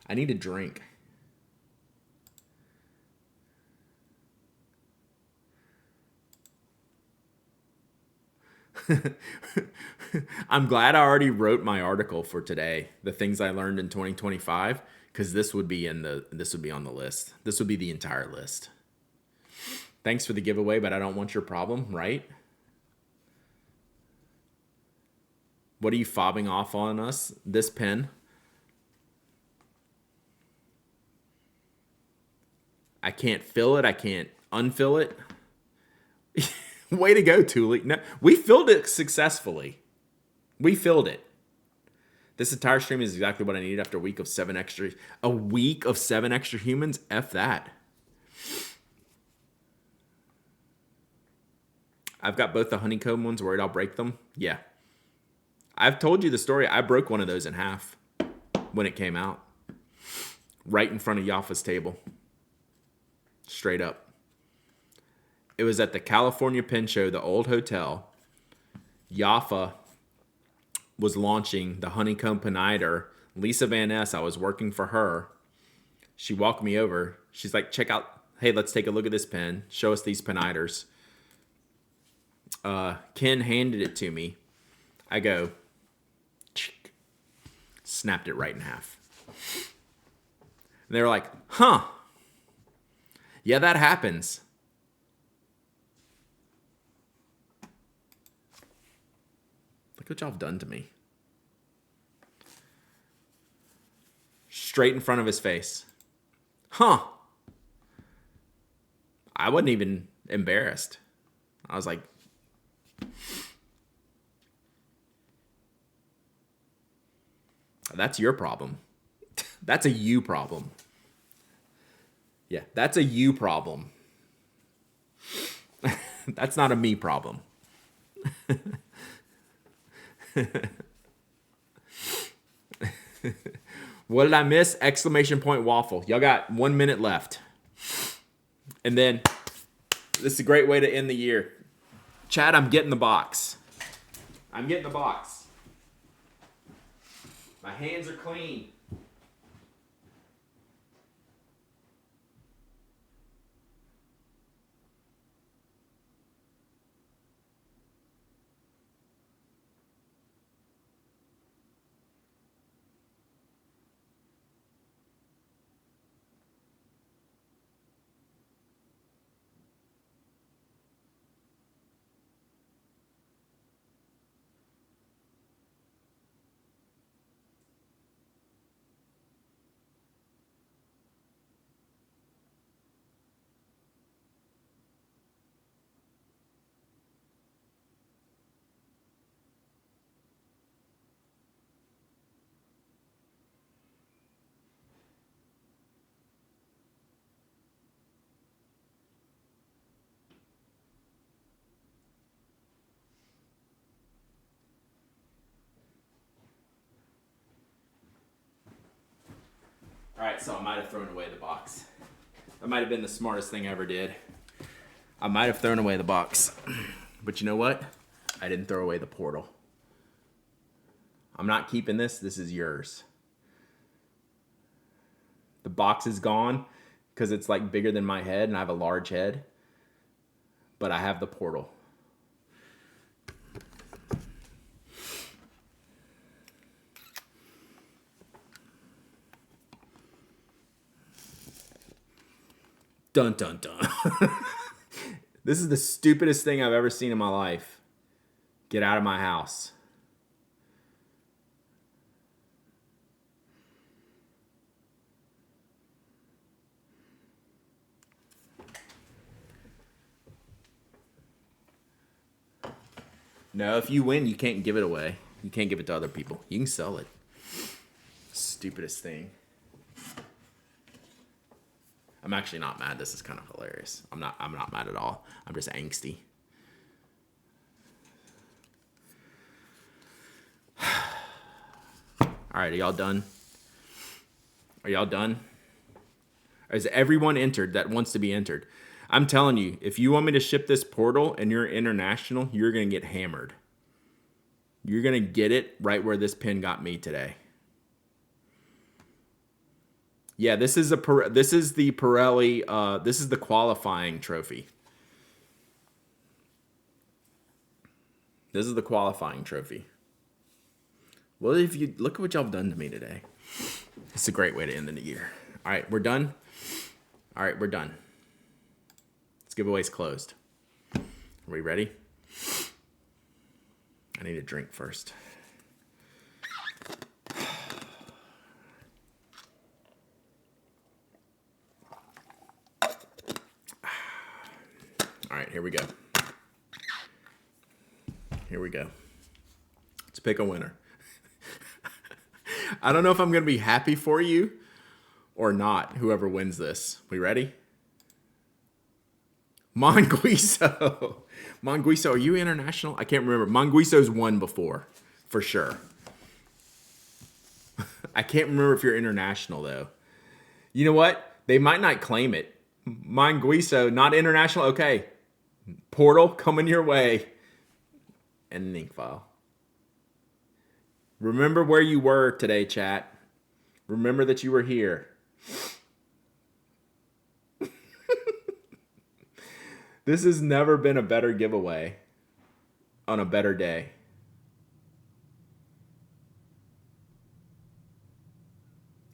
I need a drink. I'm glad I already wrote my article for today, the things I learned in 2025, because this would be on the list. This would be the entire list. Thanks for the giveaway, but I don't want your problem, right? What are you fobbing off on us? This pen? I can't fill it. I can't unfill it. Way to go, Thule. No, we filled it successfully. We filled it. This entire stream is exactly what I needed after a week of 7 extra. A week of 7 extra humans? F that. I've got both the honeycomb ones, worried I'll break them. Yeah. I've told you the story. I broke one of those in half when it came out. Right in front of Yaffa's table. Straight up. It was at the California Pen Show, the old hotel. Jaffa was launching the honeycomb peniter. Lisa Van Ness, I was working for her. She walked me over. She's like, check out, hey, let's take a look at this pen. Show us these peniters. Ken handed it to me. I go, snapped it right in half. And they were like, huh. Yeah, that happens. Look what y'all have done to me. Straight in front of his face. Huh. I wasn't even embarrassed. I was like, that's your problem. That's a you problem. Yeah, that's a you problem. That's not a me problem. What did I miss? Exclamation point waffle. Y'all got 1 minute left. And then, this is a great way to end the year. Chad, I'm getting the box. I'm getting the box. My hands are clean. All right, so I might have thrown away the box. That might have been the smartest thing I ever did. I might have thrown away the box. But you know what? I didn't throw away the portal. I'm not keeping this. This is yours. The box is gone because it's like bigger than my head and I have a large head. But I have the portal. Dun, dun, dun. This is the stupidest thing I've ever seen in my life. Get out of my house. No, if you win, you can't give it away. You can't give it to other people. You can sell it. Stupidest thing. I'm actually not mad. This is kind of hilarious. I'm not mad at all. I'm just angsty. All right, are y'all done? Are y'all done? Is everyone entered that wants to be entered? I'm telling you, if you want me to ship this portal and you're international, you're going to get hammered. You're going to get it right where this pin got me today. Yeah, this is the Pirelli, this is the qualifying trophy. This is the qualifying trophy. Well, if you look at what y'all have done to me today. It's a great way to end the year. All right, we're done. All right, we're done. This giveaway's closed. Are we ready? I need a drink first. All right, here we go. Here we go. Let's pick a winner. I don't know if I'm going to be happy for you or not, whoever wins this. We ready? Monguiso. Monguiso, are you international? I can't remember. Monguiso's won before, for sure. I can't remember if you're international, though. You know what? They might not claim it. Monguiso, not international? Okay. Portal coming your way. and an ink file. Remember where you were today, chat. Remember that you were here. This has never been a better giveaway on a better day.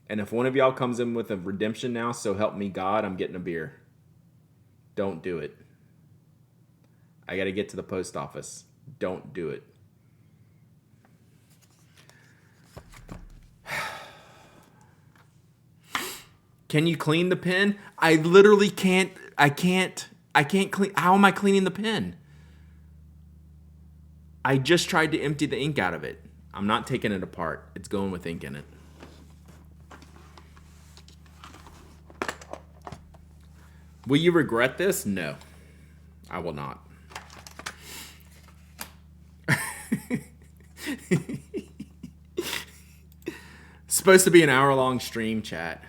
And if one of y'all comes in with a redemption now, so help me God, I'm getting a beer. Don't do it. I got to get to the post office. Don't do it. Can you clean the pen? I literally can't. I can't clean. How am I cleaning the pen? I just tried to empty the ink out of it. I'm not taking it apart. It's going with ink in it. Will you regret this? No, I will not. Supposed to be an hour-long stream, chat.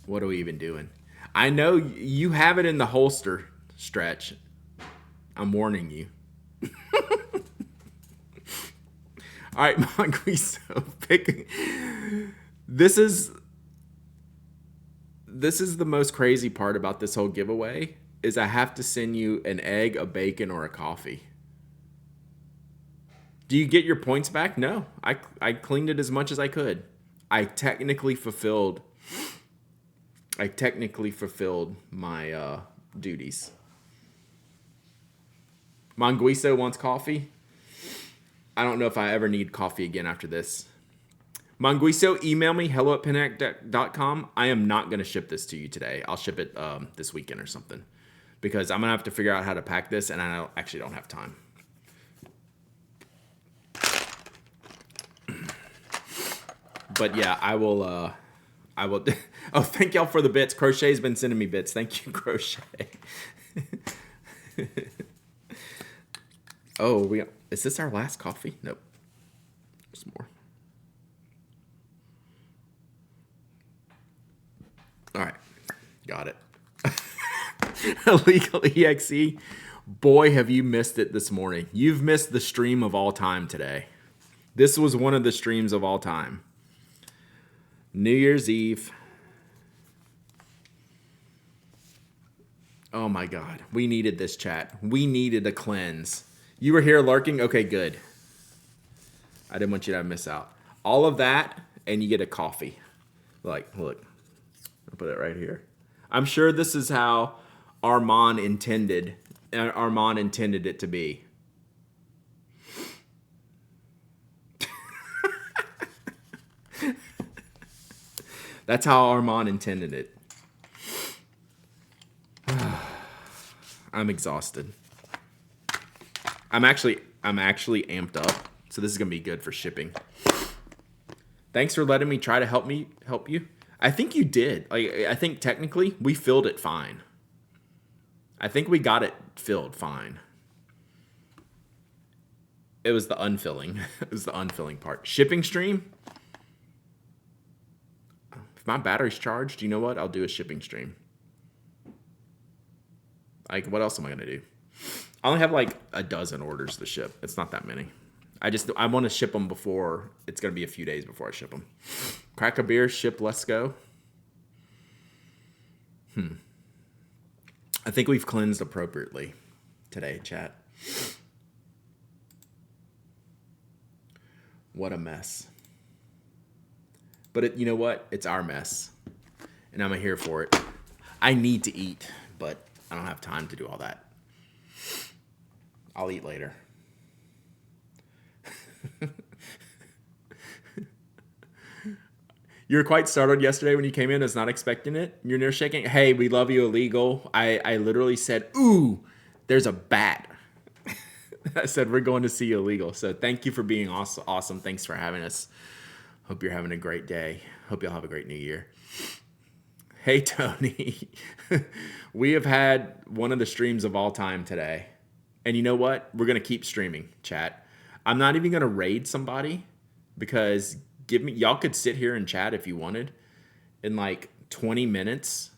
What are we even doing? I know you have it in the holster, Stretch. I'm warning you. All right, Monguiso, pick. This is the most crazy part about this whole giveaway is I have to send you an egg, a bacon, or a coffee. Do you get your points back? No. I cleaned it as much as I could. I technically fulfilled my duties. Monguiso wants coffee. I don't know if I ever need coffee again after this. Monguiso, email me, hello@pinac.com. I am not going to ship this to you today. I'll ship it this weekend or something. Because I'm going to have to figure out how to pack this, and I actually don't have time. But yeah, I will... Oh, thank y'all for the bits. Crochet's been sending me bits. Thank you, Crochet. Oh, is this our last coffee? Nope. There's more. All right. Got it. Illegal EXE. Boy, have you missed it this morning. You've missed the stream of all time today. This was one of the streams of all time. New Year's Eve. Oh my God. We needed this, chat. We needed a cleanse. You were here lurking? Okay, good. I didn't want you to miss out. All of that, and you get a coffee. Like, look. I'll put it right here. I'm sure this is how Armand intended it to be. That's how Armand intended it. I'm exhausted. I'm actually amped up, so this is gonna be good for shipping. Thanks for letting me try to help you. I think you did. I think technically we filled it fine. I think we got it filled fine. It was the unfilling. It was the unfilling part. Shipping stream. If my battery's charged, you know what? I'll do a shipping stream. Like, what else am I gonna do? I only have like a dozen orders to ship. It's not that many. I want to ship them before. It's gonna be a few days before I ship them. Crack a beer, ship. Let's go. I think we've cleansed appropriately today, chat. What a mess. But you know what? It's our mess, and I'm here for it. I need to eat, but I don't have time to do all that. I'll eat later. You were quite startled yesterday when you came in. I was not expecting it. You're near shaking. Hey, we love you, illegal. I literally said, ooh, there's a bat. I said, we're going to see you, illegal. So thank you for being awesome. Thanks for having us. Hope you're having a great day. Hope you'll have a great new year. Hey, Tony. We have had one of the streams of all time today. And you know what? We're going to keep streaming, chat. I'm not even going to raid somebody because y'all could sit here and chat if you wanted. In like 20 minutes,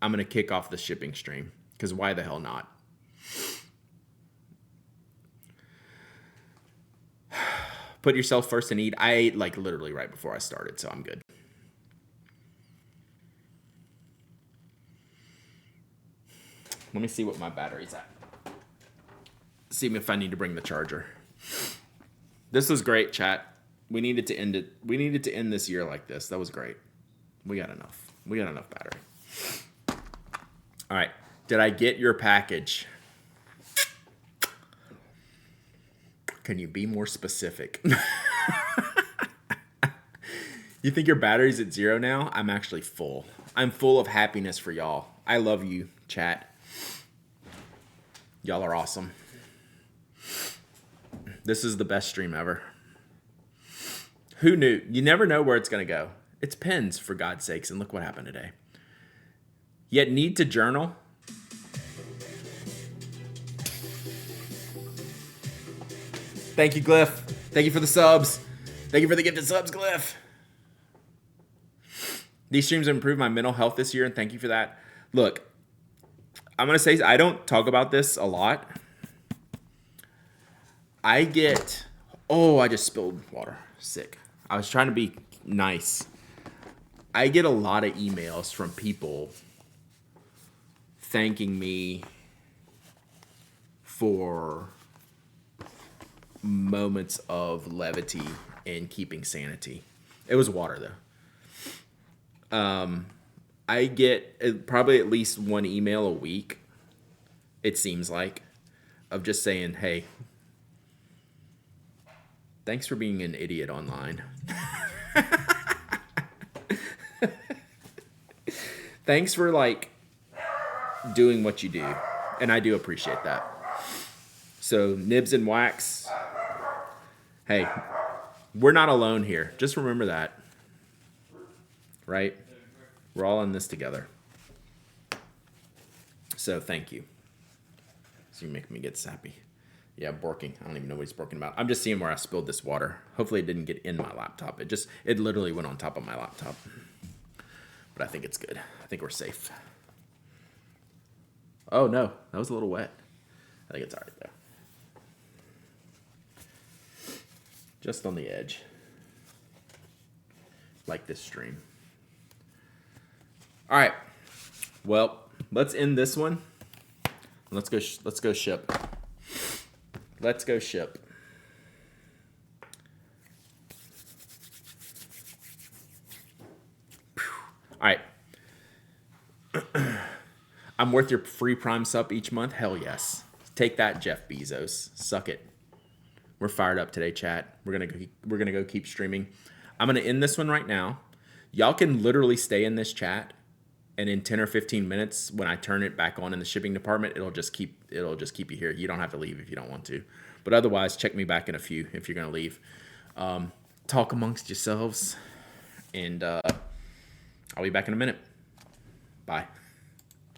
I'm going to kick off the shipping stream because why the hell not? Put yourself first and eat. I ate like literally right before I started, so I'm good. Let me see what my battery's at. See if I need to bring the charger. This was great, chat. We needed to end it. We needed to end this year like this. That was great. We got enough. We got enough battery. All right. Did I get your package? Can you be more specific? You think your battery's at 0 now? I'm actually full. I'm full of happiness for y'all. I love you, chat. Y'all are awesome. This is the best stream ever. Who knew? You never know where it's going to go. It's pens, for God's sakes, and look what happened today. Yet need to journal. Thank you, Glyph. Thank you for the subs. Thank you for the gifted subs, Glyph. These streams have improved my mental health this year, and thank you for that. Look, I'm going to say, I don't talk about this a lot. I get, I just spilled water. Sick. I was trying to be nice. I get a lot of emails from people thanking me for moments of levity and keeping sanity. It was water, though. I get probably at least one email a week, it seems like, of just saying, hey, thanks for being an idiot online. Thanks for, like, doing what you do. And I do appreciate that. So, Nibs and Wax, hey, we're not alone here. Just remember that. Right? We're all in this together. So, thank you. So, you're making me get sappy. Yeah, borking. I don't even know what he's borking about. I'm just seeing where I spilled this water. Hopefully it didn't get in my laptop. It literally went on top of my laptop. But I think it's good. I think we're safe. Oh, no. That was a little wet. I think it's all right, though. Just on the edge. Like this stream. All right. Well, let's end this one. Let's go ship. Let's go ship. All right. I'm worth your free Prime sub each month? Hell yes. Take that, Jeff Bezos. Suck it. We're fired up today, chat. We're gonna go keep streaming. I'm gonna end this one right now. Y'all can literally stay in this chat, and in 10 or 15 minutes, when I turn it back on in the shipping department, it'll just keep you here. You don't have to leave if you don't want to. But otherwise, check me back in a few if you're gonna leave. Talk amongst yourselves, and I'll be back in a minute. Bye.